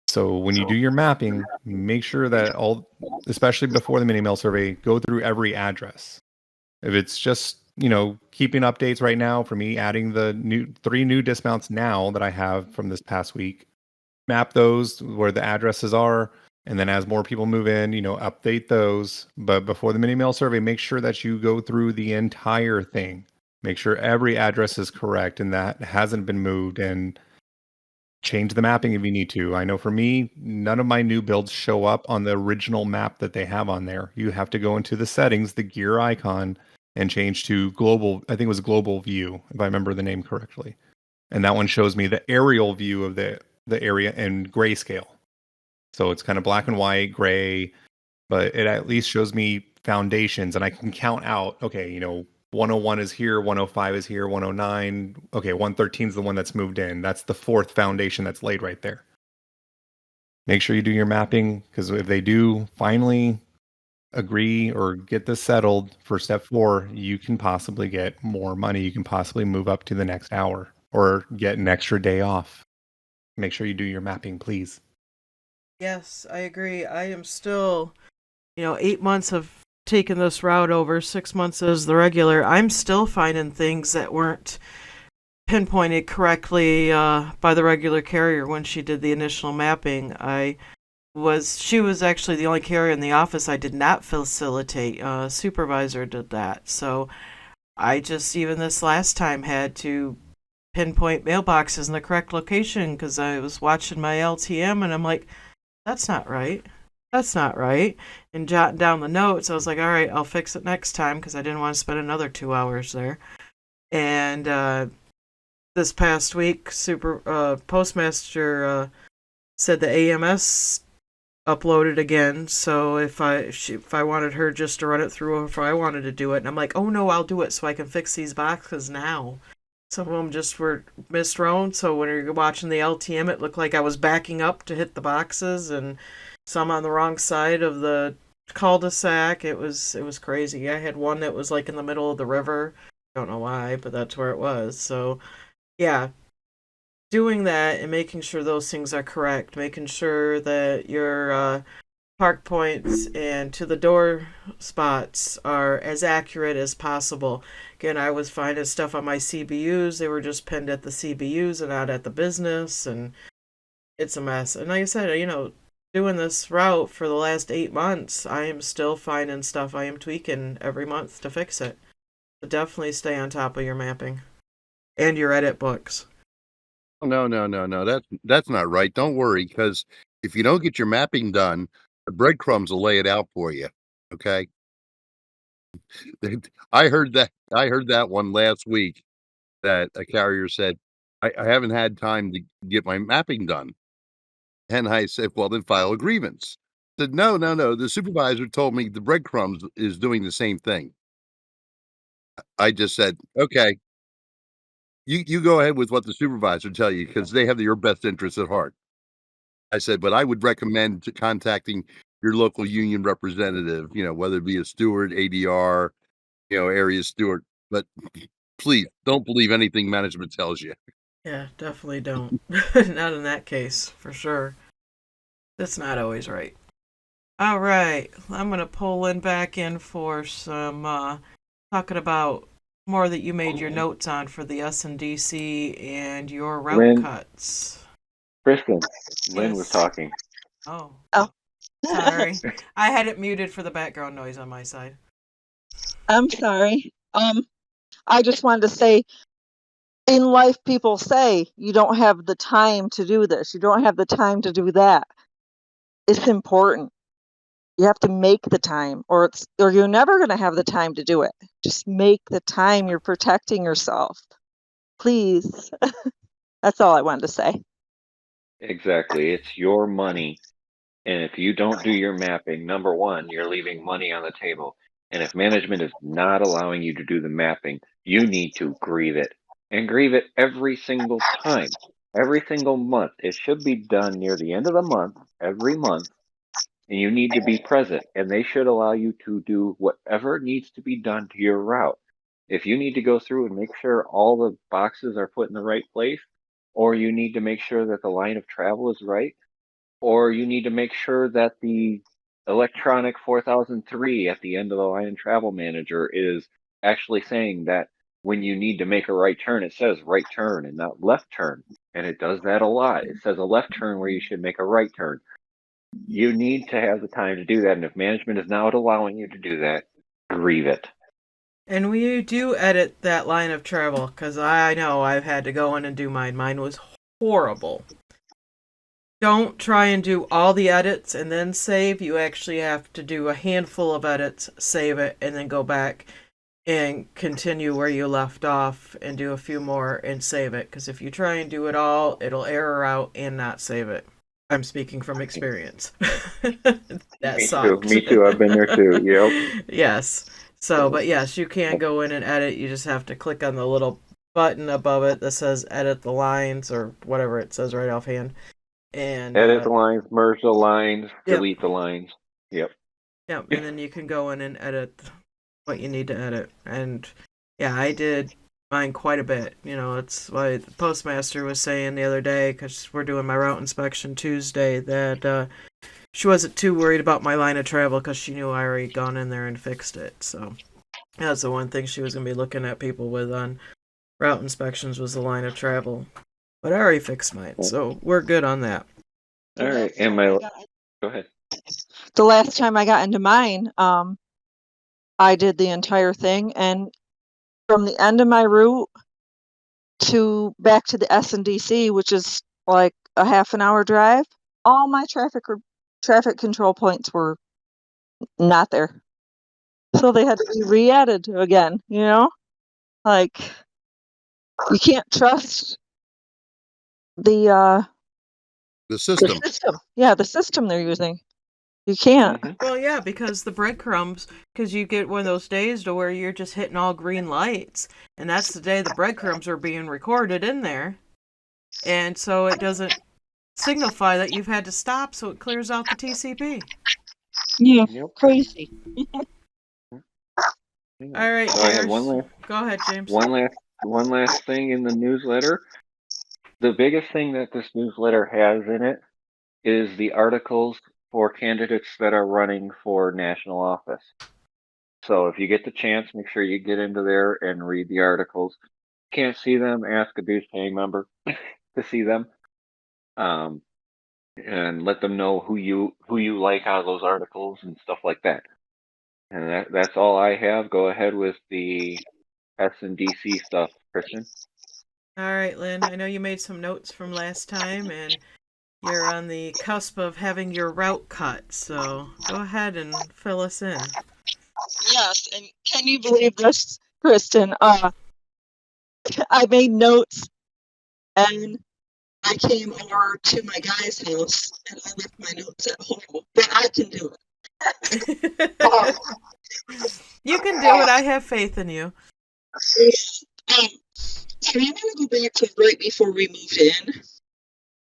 So when you do your mapping, make sure that especially before the mini mail survey, go through every address. If it's just, keeping updates right now, for me, adding the 3 new dismounts now that I have from this past week, map those where the addresses are. And then as more people move in, update those. But before the mini mail survey, make sure that you go through the entire thing. Make sure every address is correct and that hasn't been moved, and change the mapping if you need to. I know for me, none of my new builds show up on the original map that they have on there. You have to go into the settings, the gear icon, and change to global. I think it was global view, if I remember the name correctly. And that one shows me the aerial view of the area in grayscale. So it's kind of black and white, gray, but it at least shows me foundations, and I can count out, okay, 101 is here, 105 is here, 109. Okay, 113 is the one that's moved in. That's the 4th foundation that's laid right there. Make sure you do your mapping, because if they do finally agree or get this settled for step 4, you can possibly get more money. You can possibly move up to the next hour or get an extra day off. Make sure you do your mapping, please. Yes, I agree. I am still, 8 months of taking this route over, 6 months as the regular. I'm still finding things that weren't pinpointed correctly by the regular carrier when she did the initial mapping. She was actually the only carrier in the office I did not facilitate. Supervisor did that. So I just, even this last time, had to pinpoint mailboxes in the correct location because I was watching my LTM and I'm like, that's not right. That's not right. And jotting down the notes, I was like, all right, I'll fix it next time because I didn't want to spend another 2 hours there. And this past week, Postmaster said the AMS uploaded again. So if I wanted her just to run it through, or if I wanted to do it, and I'm like, oh no, I'll do it so I can fix these boxes now. Some of them just were misthrown, so when you're watching the LTM, it looked like I was backing up to hit the boxes, and some on the wrong side of the cul-de-sac. It was crazy. I had one that was like in the middle of the river. Don't know why, but that's where it was. So yeah, doing that and making sure those things are correct, making sure that your park points and to the door spots are as accurate as possible. Again, I was finding stuff on my CBUs. They were just pinned at the CBUs and not at the business, and it's a mess. And like I said, doing this route for the last 8 months, I am still finding stuff I am tweaking every month to fix it. So definitely stay on top of your mapping and your edit books. No. That's not right. Don't worry, because if you don't get your mapping done, the breadcrumbs will lay it out for you. Okay. I heard that. I heard that one last week that a carrier said, I haven't had time to get my mapping done. And I said, well, then file a grievance. I said, no. The supervisor told me the breadcrumbs is doing the same thing. I just said, okay, you go ahead with what the supervisor tell you, because they have your best interests at heart. I said, but I would recommend contacting your local union representative, whether it be a steward, ADR, area steward. But please don't believe anything management tells you. Yeah, definitely don't. Not in that case, for sure. That's not always right. All right, I'm going to pull Lynn back in for some talking about more that you made your notes on for the S&DC and your route Lynn. cuts. Kristen, Lynn Yes. was talking. Oh. Oh. Sorry. I had it muted for the background noise on my side. I'm sorry. I just wanted to say, in life, people say you don't have the time to do this. You don't have the time to do that. It's important. You have to make the time, or you're never going to have the time to do it. Just make the time. You're protecting yourself. Please. That's all I wanted to say. Exactly. It's your money. And if you don't do your mapping, number one, you're leaving money on the table. And if management is not allowing you to do the mapping, you need to grieve it. And grieve it every single time, every single month. It should be done near the end of the month, every month. And you need to be present. And they should allow you to do whatever needs to be done to your route. If you need to go through and make sure all the boxes are put in the right place, or you need to make sure that the line of travel is right, or you need to make sure that the electronic 4003 at the end of the line and travel manager is actually saying that when you need to make a right turn, it says right turn and not left turn. And it does that a lot. It says a left turn where you should make a right turn. You need to have the time to do that. And if management is not allowing you to do that, grieve it. And we do edit that line of travel, because I know I've had to go in and do mine. Mine was horrible. Don't try and do all the edits and then save. You actually have to do a handful of edits, save it, and then go back and continue where you left off and do a few more and save it. Because if you try and do it all, it'll error out and not save it. I'm speaking from experience. That sucked. Me too. I've been there too. Yep. Yes. So, but yes, you can go in and edit. You just have to click on the little button above it that says edit the lines or whatever it says right offhand. And edit the lines, merge the lines, yep. delete the lines. Yep. Yep. And then you can go in and edit what you need to edit. And yeah, I did mine quite a bit. It's like the postmaster was saying the other day, because we're doing my route inspection Tuesday, that she wasn't too worried about my line of travel because she knew I already gone in there and fixed it. So that's the one thing she was going to be looking at people with on route inspections, was the line of travel. But I already fixed mine, so we're good on that. All right. And go ahead. The last time I got into mine, I did the entire thing, and from the end of my route to back to the S&DC, which is like a half an hour drive, all my traffic control points were not there. So they had to be re-added again, like, You can't trust the system. system. Yeah, the system they're using. You can't. Mhm. Well, yeah, because the breadcrumbs, because you get one of those days to where you're just hitting all green lights, and that's the day the breadcrumbs are being recorded in there. And so it doesn't signify that you've had to stop, so it clears out the TCP. Yeah, Yep. crazy. All right, So I have Bears. Go ahead, James. one last thing in the newsletter. The biggest thing that this newsletter has in it is the articles for candidates that are running for national office. So if you get the chance, make sure you get into there and read the articles. Can't see them, ask a dues paying member to see them. And let them know who you like out of those articles and stuff like that. And that's all I have. Go ahead with the S&DC stuff, Kristen. All right, Lynn. I know you made some notes from last time, and you're on the cusp of having your route cut. So go ahead and fill us in. Yes, and can you believe this, Kristen? I made notes and I came over to my guy's house and I left my notes at home, but I can do it. You can do it. I have faith in you. So you want to go back to right before we moved in?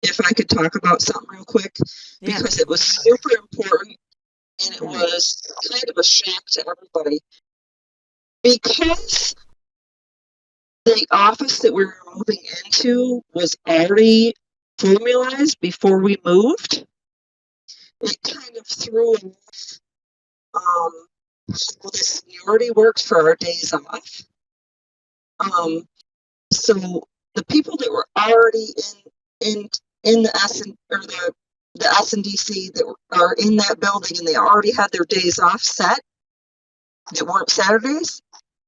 If I could talk about something real quick, Yeah. because it was super important and it was kind of a shock to everybody. Because the office that we were moving into was already formalized before we moved, it kind of threw off how the seniority works for our days off. So the people that were already in the S&DC that are in that building and they already had their days off set that weren't Saturdays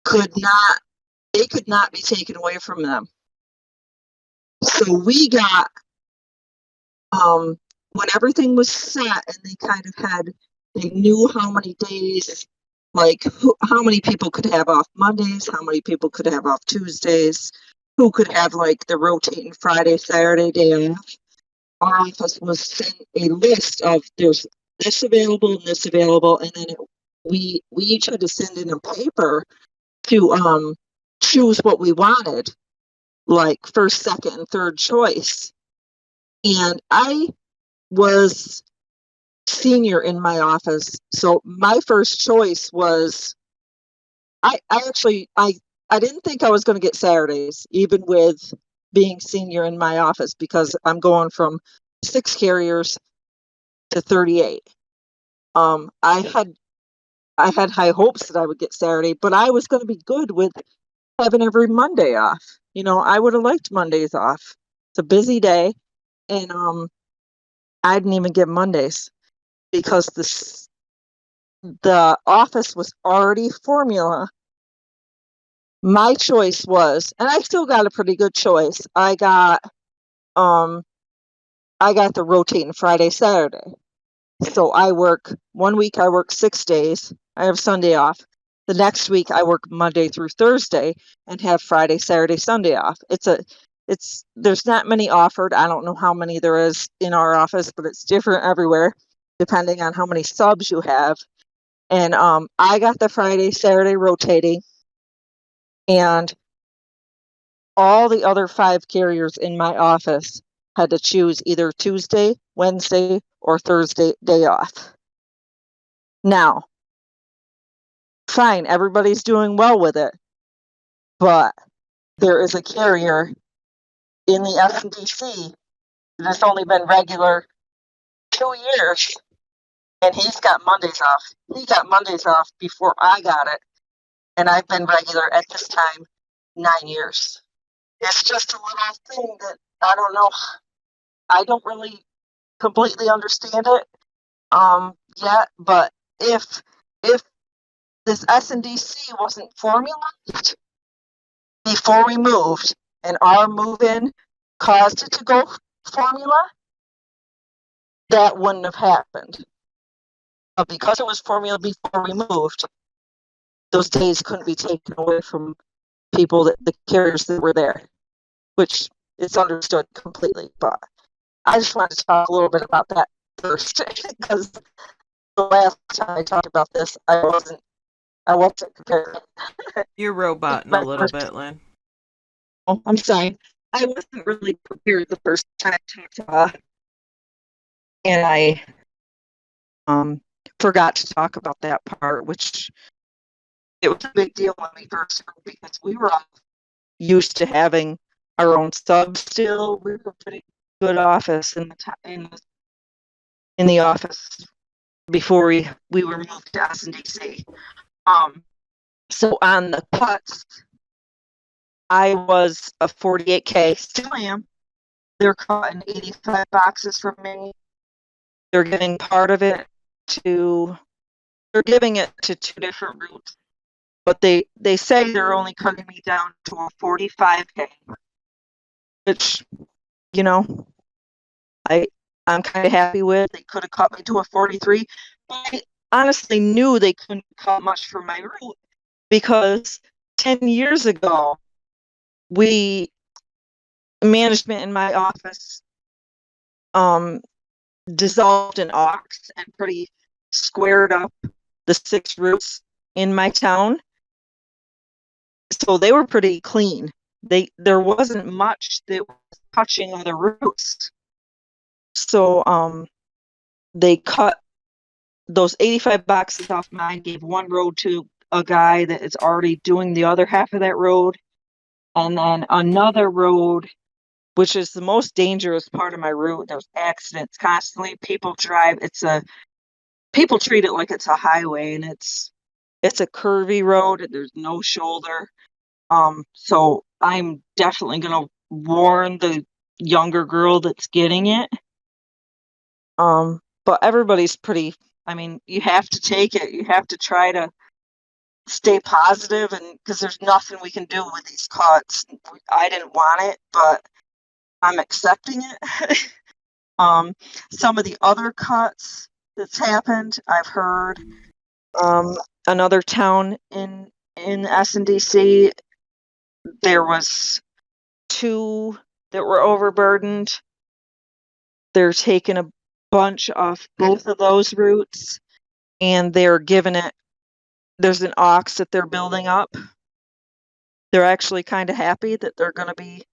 could not be taken away from them. So we got when everything was set and they knew how many days, like how many people could have off Mondays, how many people could have off Tuesdays, who could have like the rotating Friday, Saturday day off. Our office was sent a list of there's this available and this available, and then we each had to send in a paper to choose what we wanted, like first, second, and third choice. And I was senior in my office, so my first choice was I didn't think I was going to get Saturdays, even with being senior in my office, because I'm going from 6 carriers to 38. I had high hopes that I would get Saturday, but I was going to be good with having every Monday off. You know, I would have liked Mondays off. It's a busy day, and I didn't even get Mondays because the office was already formula. My choice was, and I still got a pretty good choice. I got the rotating Friday, Saturday. So I work 1 week, I work 6 days. I have Sunday off. The next week I work Monday through Thursday and have Friday, Saturday, Sunday off. There's not many offered. I don't know how many there is in our office, but it's different everywhere depending on how many subs you have. And I got the Friday, Saturday rotating, and all the other 5 carriers in my office had to choose either Tuesday, Wednesday, or Thursday day off. Now, fine, everybody's doing well with it, but there is a carrier in the S&DC that has only been regular 2 years, and he's got Mondays off. He got Mondays off before I got it, and I've been regular at this time 9 years. It's just a little thing that I don't know. I don't really completely understand it yet, but if this S&DC wasn't formalized before we moved and our move-in caused it to go formula, that wouldn't have happened. But because it was formula before we moved, those days couldn't be taken away from people, the carriers that were there. which is understood completely. But I just wanted to talk a little bit about that first, because the last time I talked about this, I wasn't prepared. You're roboting a little bit, Lynn. Oh, I'm sorry. I wasn't really prepared the first time I talked about it, and I forgot to talk about that part, which it was a big deal when we first heard, because we were all used to having our own sub still. We were pretty good office in the office before we were moved to S&DC. So on the cuts, I was a 48K, still am. They're cutting 85 boxes from me. They're giving part of it to, they're giving it to 2 different routes, but they say they're only cutting me down to a 45K, which, you know, I'm kind of happy with. They could have cut me to a 43, but I honestly knew they couldn't cut much for my route, because 10 years ago, management in my office dissolved an aux and pretty squared up the 6 routes in my town. So they were pretty clean. There wasn't much that was touching other routes. So they cut those 85 boxes off mine, gave 1 road to a guy that is already doing the other half of that road, and then another road, which is the most dangerous part of my route. There's accidents constantly. People treat it like it's a highway, and it's a curvy road. There's no shoulder. So I'm definitely gonna warn the younger girl that's getting it. But everybody's pretty, I mean, you have to take it. You have to try to stay positive, and because there's nothing we can do with these cuts. I didn't want it, but I'm accepting it. Some of the other cuts that's happened, I've heard another town in S&DC, there was 2 that were overburdened. They're taking a bunch off both of those routes, and they're giving it, there's an aux that they're building up. They're actually kind of happy that they're going to be,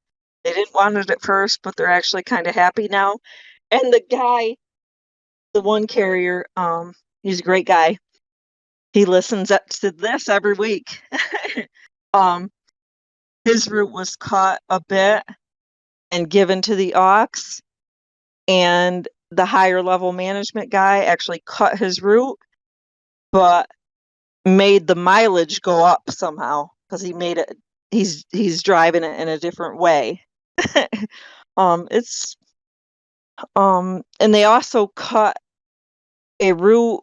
they didn't want it at first, but they're actually kind of happy now. And the guy, the one carrier, he's a great guy. He listens to this every week. His route was cut a bit and given to the aux, and the higher level management guy actually cut his route, but made the mileage go up somehow, because he made it, he's driving it in a different way. It's and they also cut a route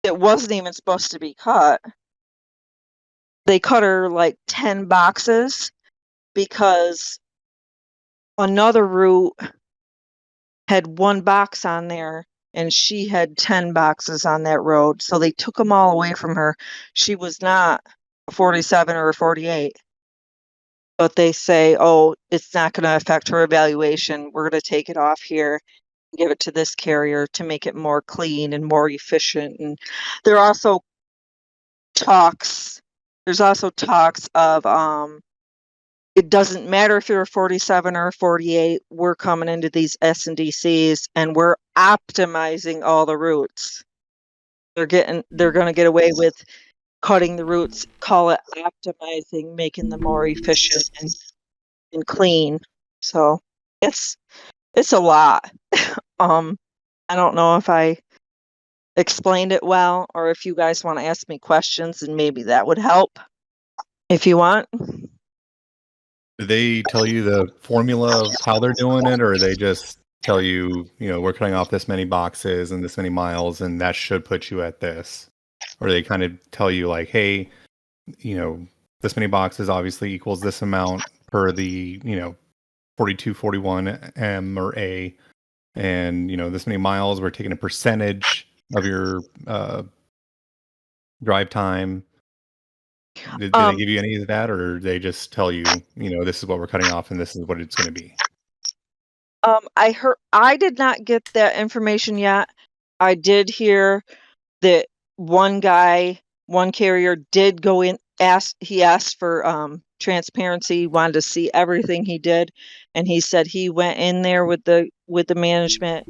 that wasn't even supposed to be cut. They cut her like 10 boxes because another route had 1 box on there, and she had 10 boxes on that road. So they took them all away from her. She was not a 47 or a 48. But they say, oh, it's not going to affect her evaluation. We're going to take it off here and give it to this carrier to make it more clean and more efficient. And there are also talks. There's also talks of it doesn't matter if you're a 47 or a 48. We're coming into these S&DCs and we're optimizing all the routes. They're going to get away with cutting the routes, call it optimizing, making them more efficient and clean. So it's a lot. I don't know if I explained it well, or if you guys want to ask me questions, and maybe that would help if you want. Do they tell you the formula of how they're doing it, or they just tell you, we're cutting off this many boxes and this many miles, and that should put you at this? Or they kind of tell you like, hey, this many boxes obviously equals this amount per the, 42, 41 M or A, and, this many miles, we're taking a percentage of your drive time. Did they give you any of that, or did they just tell you, this is what we're cutting off and this is what it's going to be? I did not get that information yet. I did hear that one carrier did go in, he asked for transparency, wanted to see everything he did, and he said he went in there with the management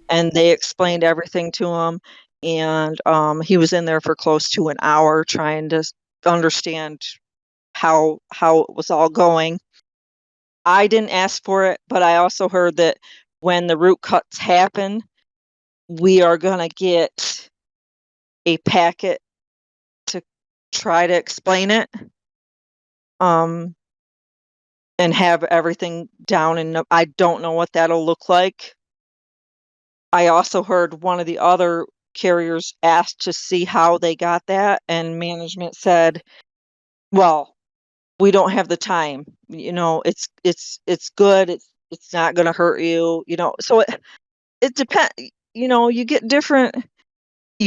and they explained everything to him, and he was in there for close to an hour trying to understand how it was all going. I didn't ask for it, but I also heard that when the root cuts happen, we are going to get a packet to try to explain it, and have everything down. And I don't know what that'll look like. I also heard one of the other carriers asked to see how they got that, and management said, well, we don't have the time. It's good. It's not going to hurt you, so it depends. You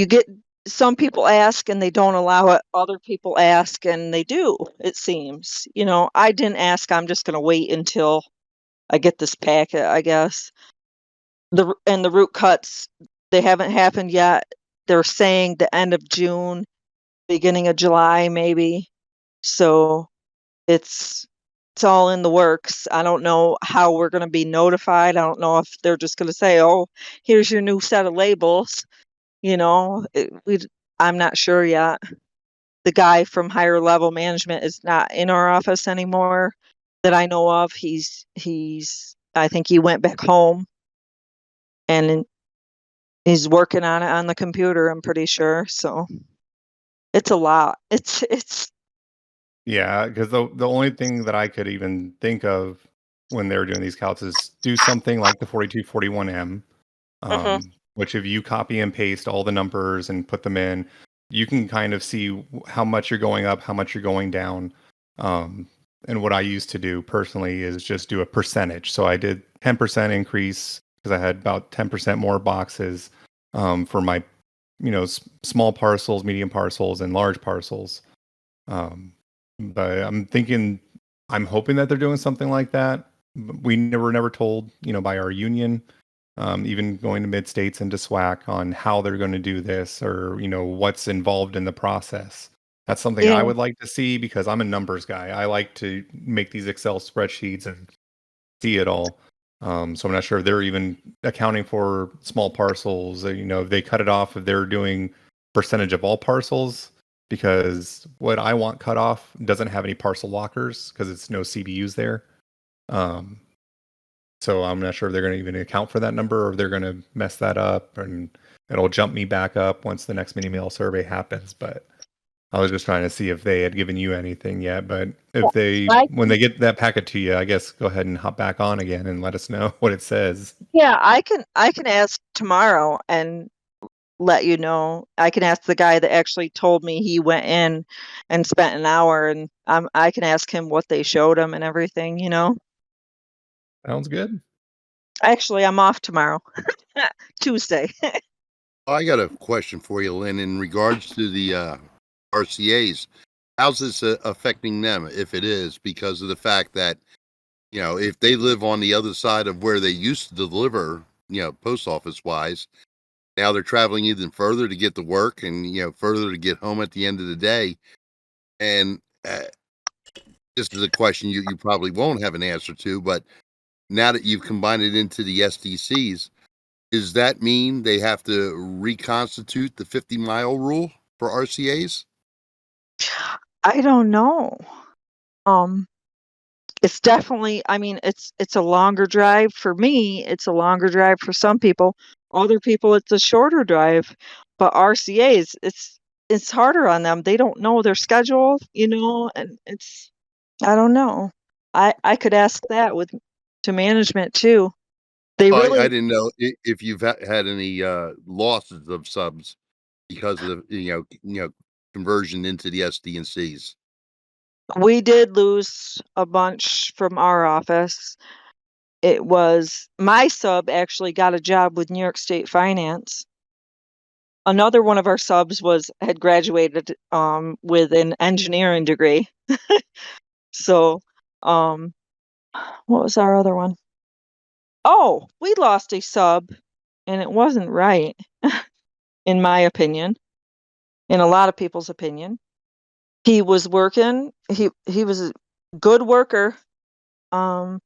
get some people ask and they don't allow it. Other people ask and they do, it seems. I didn't ask. I'm just going to wait until I get this packet, I guess. The root cuts, they haven't happened yet. They're saying the end of June, beginning of July, maybe. So it's all in the works. I don't know how we're going to be notified. I don't know if they're just going to say, oh, here's your new set of labels. I'm not sure yet. The guy from higher level management is not in our office anymore that I know of. I think he went back home and he's working on it on the computer, I'm pretty sure. So it's a lot. It's Yeah, because the only thing that I could even think of when they were doing these calcs is do something like the 4241M, which if you copy and paste all the numbers and put them in, you can kind of see how much you're going up, how much you're going down. And what I used to do personally is just do a percentage. So I did 10% increase because I had about 10% more boxes for my, small parcels, medium parcels, and large parcels. But I'm hoping that they're doing something like that. We were never told, by our union, even going to mid states and to SWAC on how they're going to do this or, what's involved in the process. That's something I would like to see because I'm a numbers guy. I like to make these Excel spreadsheets and see it all. So I'm not sure if they're even accounting for small parcels. If they cut it off, if they're doing percentage of all parcels, because what I want cut off doesn't have any parcel lockers because it's no CBUs there. So I'm not sure if they're going to even account for that number or if they're going to mess that up and it'll jump me back up once the next mini mail survey happens. But I was just trying to see if they had given you anything yet. But when they get that packet to you, I guess go ahead and hop back on again and let us know what it says. Yeah, I can ask tomorrow and let you know. I can ask the guy that actually told me he went in and spent an hour, and I can ask him what they showed him and everything. Sounds good. Actually, I'm off tomorrow, Tuesday. I got a question for you, Lynn, in regards to the RCAs. How's this affecting them, if it is, because of the fact that, if they live on the other side of where they used to deliver, post office wise, now they're traveling even further to get to work and, further to get home at the end of the day. And this is a question you probably won't have an answer to, but now that you've combined it into the S&DCs, does that mean they have to reconstitute the 50-mile rule for RCAs? I don't know. It's definitely, it's a longer drive for me. It's a longer drive for some people. Other people, it's a shorter drive. But RCAs, it's harder on them. They don't know their schedule, and I don't know. I could ask that to management too. They really. I didn't know if you've had any losses of subs because of the conversion into the SD&Cs. We did lose a bunch from our office. It was my sub actually got a job with New York State Finance. another one of our subs had graduated with an engineering degree. So, what was our other one? Oh, we lost a sub, and it wasn't right, in my opinion, in a lot of people's opinion. He was working. He was a good worker, and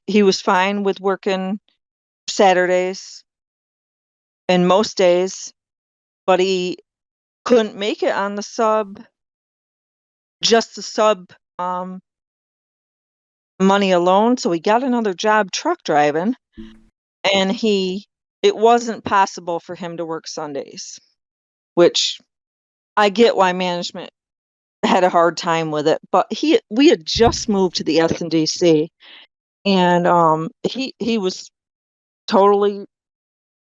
he was fine with working Saturdays and most days, but he couldn't make it on the sub, just the sub money alone. So he got another job truck driving, and it wasn't possible for him to work Sundays, which I get why management had a hard time with it. But we had just moved to the S&DC, and he was totally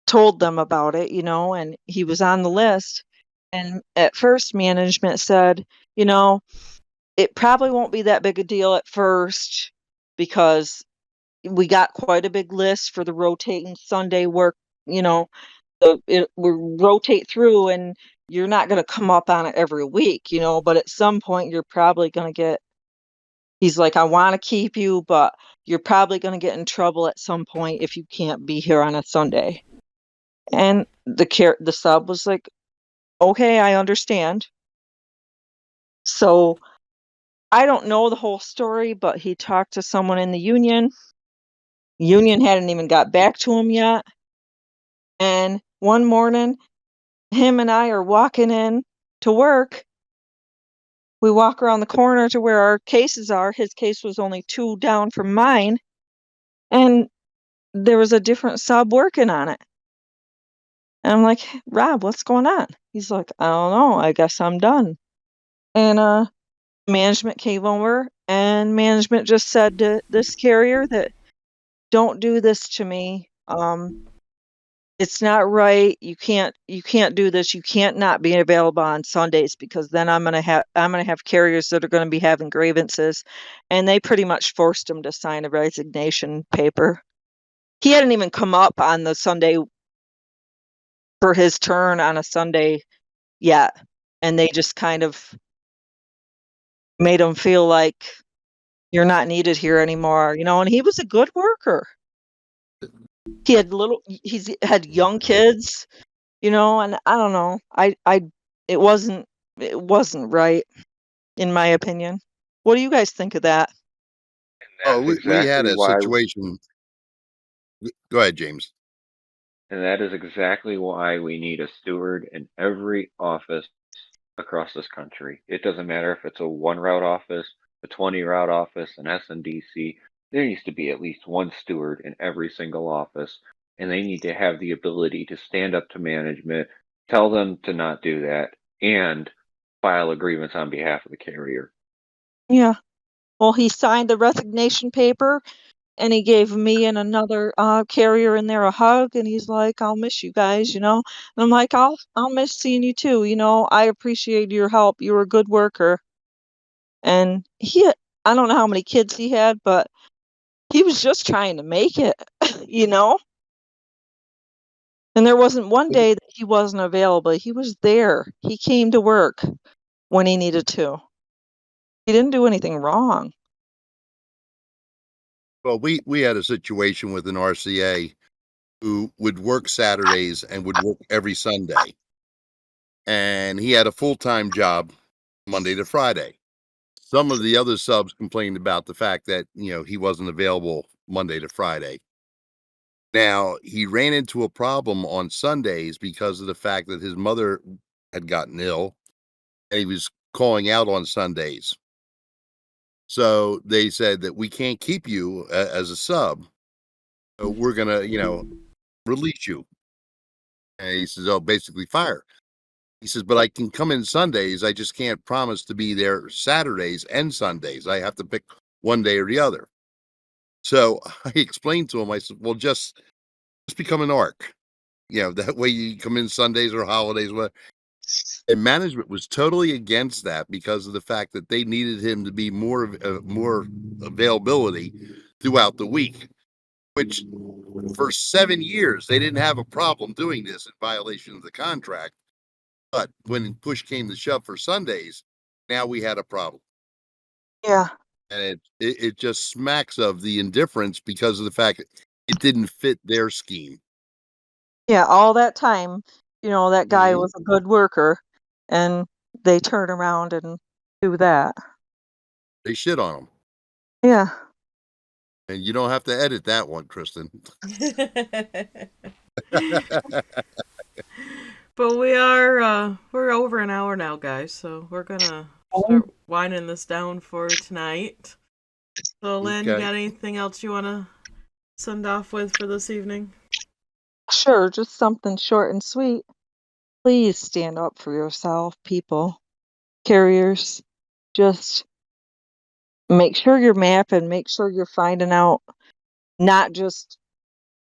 told them about it, and he was on the list. And at first management said, it probably won't be that big a deal at first because we got quite a big list for the rotating Sunday work, we rotate through, and you're not going to come up on it every week, but at some point you're probably going to he's like, I want to keep you, but you're probably going to get in trouble at some point if you can't be here on a Sunday. And the sub was like, okay, I understand. So I don't know the whole story, but he talked to someone in the union. Union hadn't even got back to him yet. And one morning, him and I are walking in to work. We walk around the corner to where our cases are. His case was only 2 down from mine. And there was a different sub working on it. And I'm like, Rob, what's going on? He's like, I don't know. I guess I'm done. And management came over, and management just said to this carrier that, don't do this to me. It's not right. You can't do this. You can't not be available on Sundays, because then I'm gonna have carriers that are gonna be having grievances. And they pretty much forced him to sign a resignation paper. He hadn't even come up on the Sunday for his turn on a Sunday yet. And they just kind of made him feel like, you're not needed here anymore, and he was a good worker. He's had young kids, and I don't know. It wasn't right, in my opinion. What do you guys think of that? Oh, That's we had exactly a why. situation. Go ahead, James. And that is exactly why we need a steward in every office across this country. It doesn't matter if it's a 1 route office, a 20 route office, an S&DC. There needs to be at least one steward in every single office, and they need to have the ability to stand up to management, tell them to not do that, and file a grievance on behalf of the carrier. Yeah. Well, he signed the resignation paper, and he gave me and another carrier in there a hug, and he's like, I'll miss you guys, And I'm like, I'll miss seeing you too, I appreciate your help. You were a good worker. And I don't know how many kids he had, but he was just trying to make it, And there wasn't one day that he wasn't available. He was there. He came to work when he needed to. He didn't do anything wrong. Well, we had a situation with an RCA who would work Saturdays and would work every Sunday. And he had a full-time job Monday to Friday. Some of the other subs complained about the fact that, he wasn't available Monday to Friday. Now, he ran into a problem on Sundays because of the fact that his mother had gotten ill, and he was calling out on Sundays. So they said that we can't keep you as a sub. So we're going to, release you. And he says, oh, basically fire. He says, but I can come in Sundays. I just can't promise to be there Saturdays and Sundays. I have to pick one day or the other. So I explained to him, I said, well, just become an ARC. That way you come in Sundays or holidays. Whatever. And management was totally against that because of the fact that they needed him to be more availability throughout the week. which for 7 years they didn't have a problem doing this in violation of the contract. But when push came to shove for Sundays, now we had a problem. Yeah. And it just smacks of the indifference because of the fact that it didn't fit their scheme. Yeah, all that time, that guy Mhm. was a good worker, and they turn around and do that. They shit on them. Yeah. And you don't have to edit that one, Kristen. But we're over an hour now, guys, so we're gonna start winding this down for tonight. So Lynn, you Okay. got anything else you wanna send off with for this evening? Sure, just something short and sweet. Please stand up for yourself, people. Carriers, just make sure you're mapping, make sure you're finding out, not just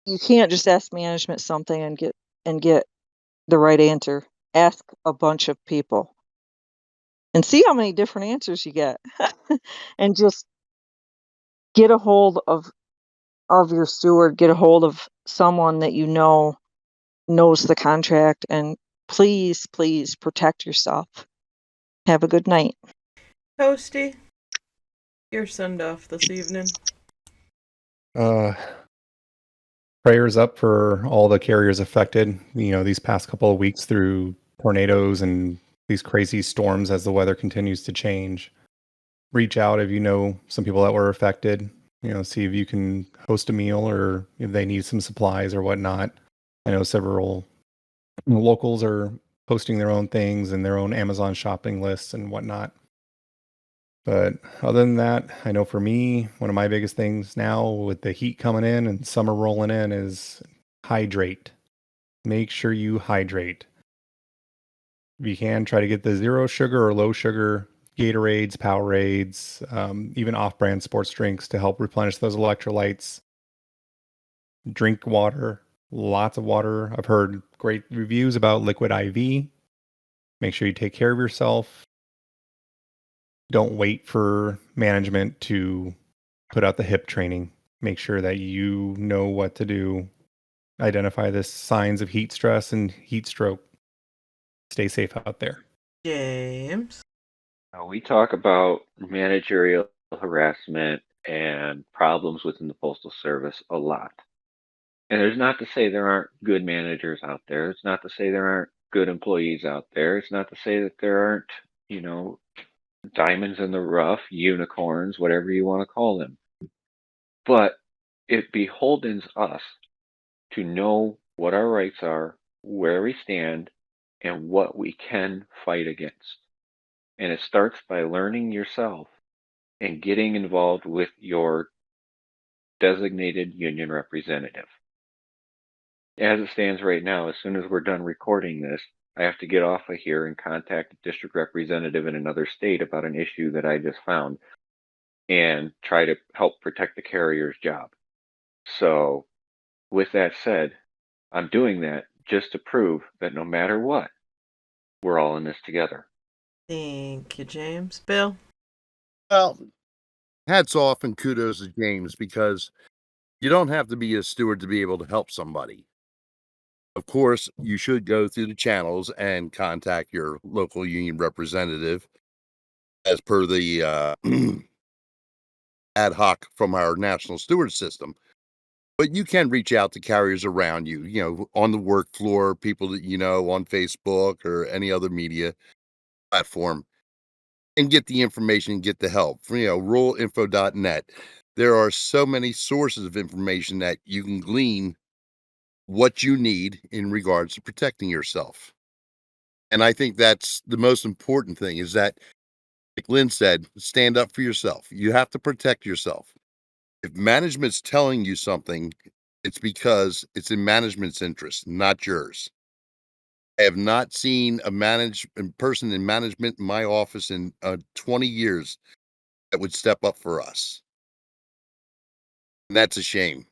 you can't just ask management something and get the right answer. Ask a bunch of people and see how many different answers you get. And just get a hold of your steward, get a hold of someone that knows the contract, and please, please protect yourself. Have a good night. Toasty, your send off this evening. Prayers up for all the carriers affected, these past couple of weeks through tornadoes and these crazy storms as the weather continues to change. Reach out if you know some people that were affected, see if you can host a meal or if they need some supplies or whatnot. I know several locals are posting their own things and their own Amazon shopping lists and whatnot. But other than that, I know for me, one of my biggest things now with the heat coming in and summer rolling in is hydrate. Make sure you hydrate. If you can, try to get the zero sugar or low sugar Gatorades, Powerades, even off-brand sports drinks to help replenish those electrolytes. Drink water, lots of water. I've heard great reviews about Liquid IV. Make sure you take care of yourself. Don't wait for management to put out the HIP training. Make sure that you know what to do. Identify the signs of heat stress and heat stroke. Stay safe out there. James. We talk about managerial harassment and problems within the Postal Service a lot. And there's not to say there aren't good managers out there. It's not to say there aren't good employees out there. It's not to say that there aren't, diamonds in the rough, unicorns, whatever you want to call them. But it beholdens us to know what our rights are, where we stand, and what we can fight against. And it starts by learning yourself and getting involved with your designated union representative. As it stands right now, as soon as we're done recording this, I have to get off of here and contact a district representative in another state about an issue that I just found and try to help protect the carrier's job. So, with that said, I'm doing that just to prove that no matter what, we're all in this together. Thank you, James. Bill? Well, hats off and kudos to James because you don't have to be a steward to be able to help somebody. Of course, you should go through the channels and contact your local union representative as per the ad hoc from our national steward system. But you can reach out to carriers around you, on the work floor, people that you know on Facebook or any other media platform, and get the information, get the help. Ruralinfo.net. There are so many sources of information that you can glean what you need in regards to protecting yourself. And I think that's the most important thing is that, like Lynn said, stand up for yourself. You have to protect yourself. If management's telling you something, it's because it's in management's interest, not yours. I have not seen a person in management in my office in 20 years that would step up for us. And that's a shame.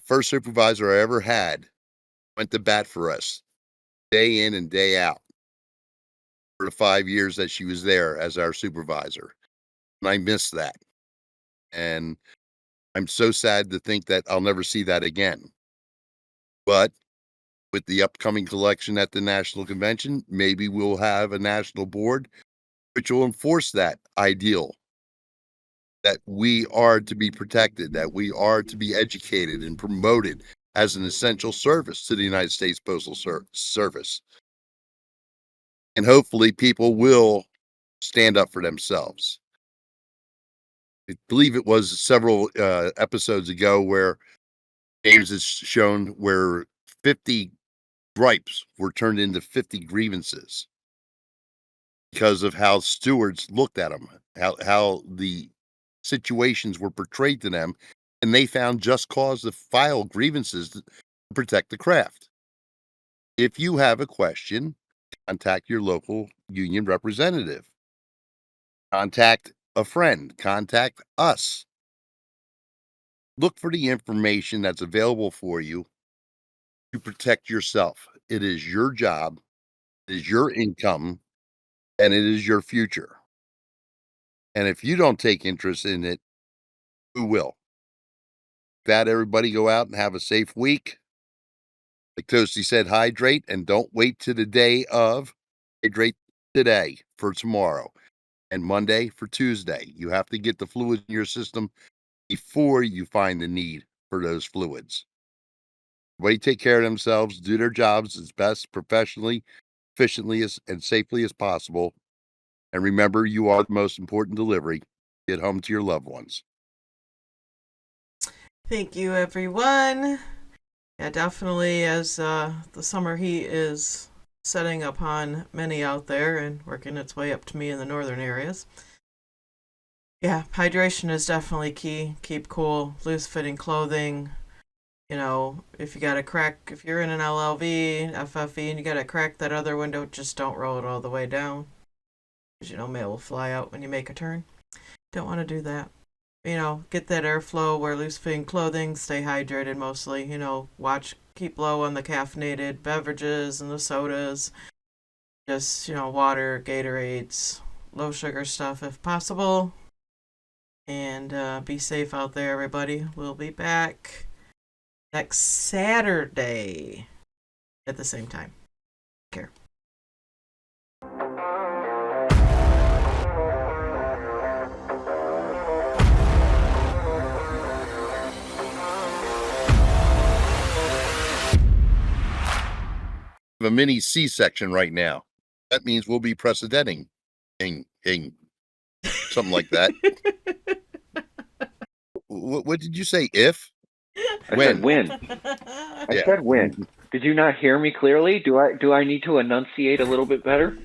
First supervisor I ever had went to bat for us day in and day out for the 5 years that she was there as our supervisor. And I miss that. And I'm so sad to think that I'll never see that again. But with the upcoming collection at the National Convention, maybe we'll have a national board which will enforce that ideal, that we are to be protected, that we are to be educated and promoted as an essential service to the United States Postal Service. And hopefully people will stand up for themselves. I believe it was several episodes ago where James has shown where 50 gripes were turned into 50 grievances because of how stewards looked at them, how the situations were portrayed to them, and they found just cause to file grievances to protect the craft. If you have a question, contact your local union representative. Contact a friend. Contact us. Look for the information that's available for you to protect yourself. It is your job, it is your income, and it is your future. And if you don't take interest in it, who will? That everybody go out and have a safe week. Like Toasty said, hydrate and don't wait to the day of. Hydrate today for tomorrow and Monday for Tuesday. You have to get the fluids in your system before you find the need for those fluids. Everybody take care of themselves, do their jobs as best professionally, efficiently, and safely as possible. And remember, you are the most important delivery. Get home to your loved ones. Thank you, everyone. Yeah, definitely, as the summer heat is setting upon many out there and working its way up to me in the northern areas. Yeah, hydration is definitely key. Keep cool, loose-fitting clothing. You know, if you got a crack, if you're in an LLV, FFE, and you got to crack that other window, just don't roll it all the way down. Because, you know, mail will fly out when you make a turn. Don't want to do that. You know, get that airflow, wear loose-fitting clothing, stay hydrated mostly. You know, keep low on the caffeinated beverages and the sodas. Just, you know, water, Gatorades, low sugar stuff if possible. And be safe out there, everybody. We'll be back next Saturday at the same time. Take care. A mini C-section right now. That means we'll be precedenting. Something like that. What did you say? If? I said when. I said when. Did you not hear me clearly? Do I need to enunciate a little bit better?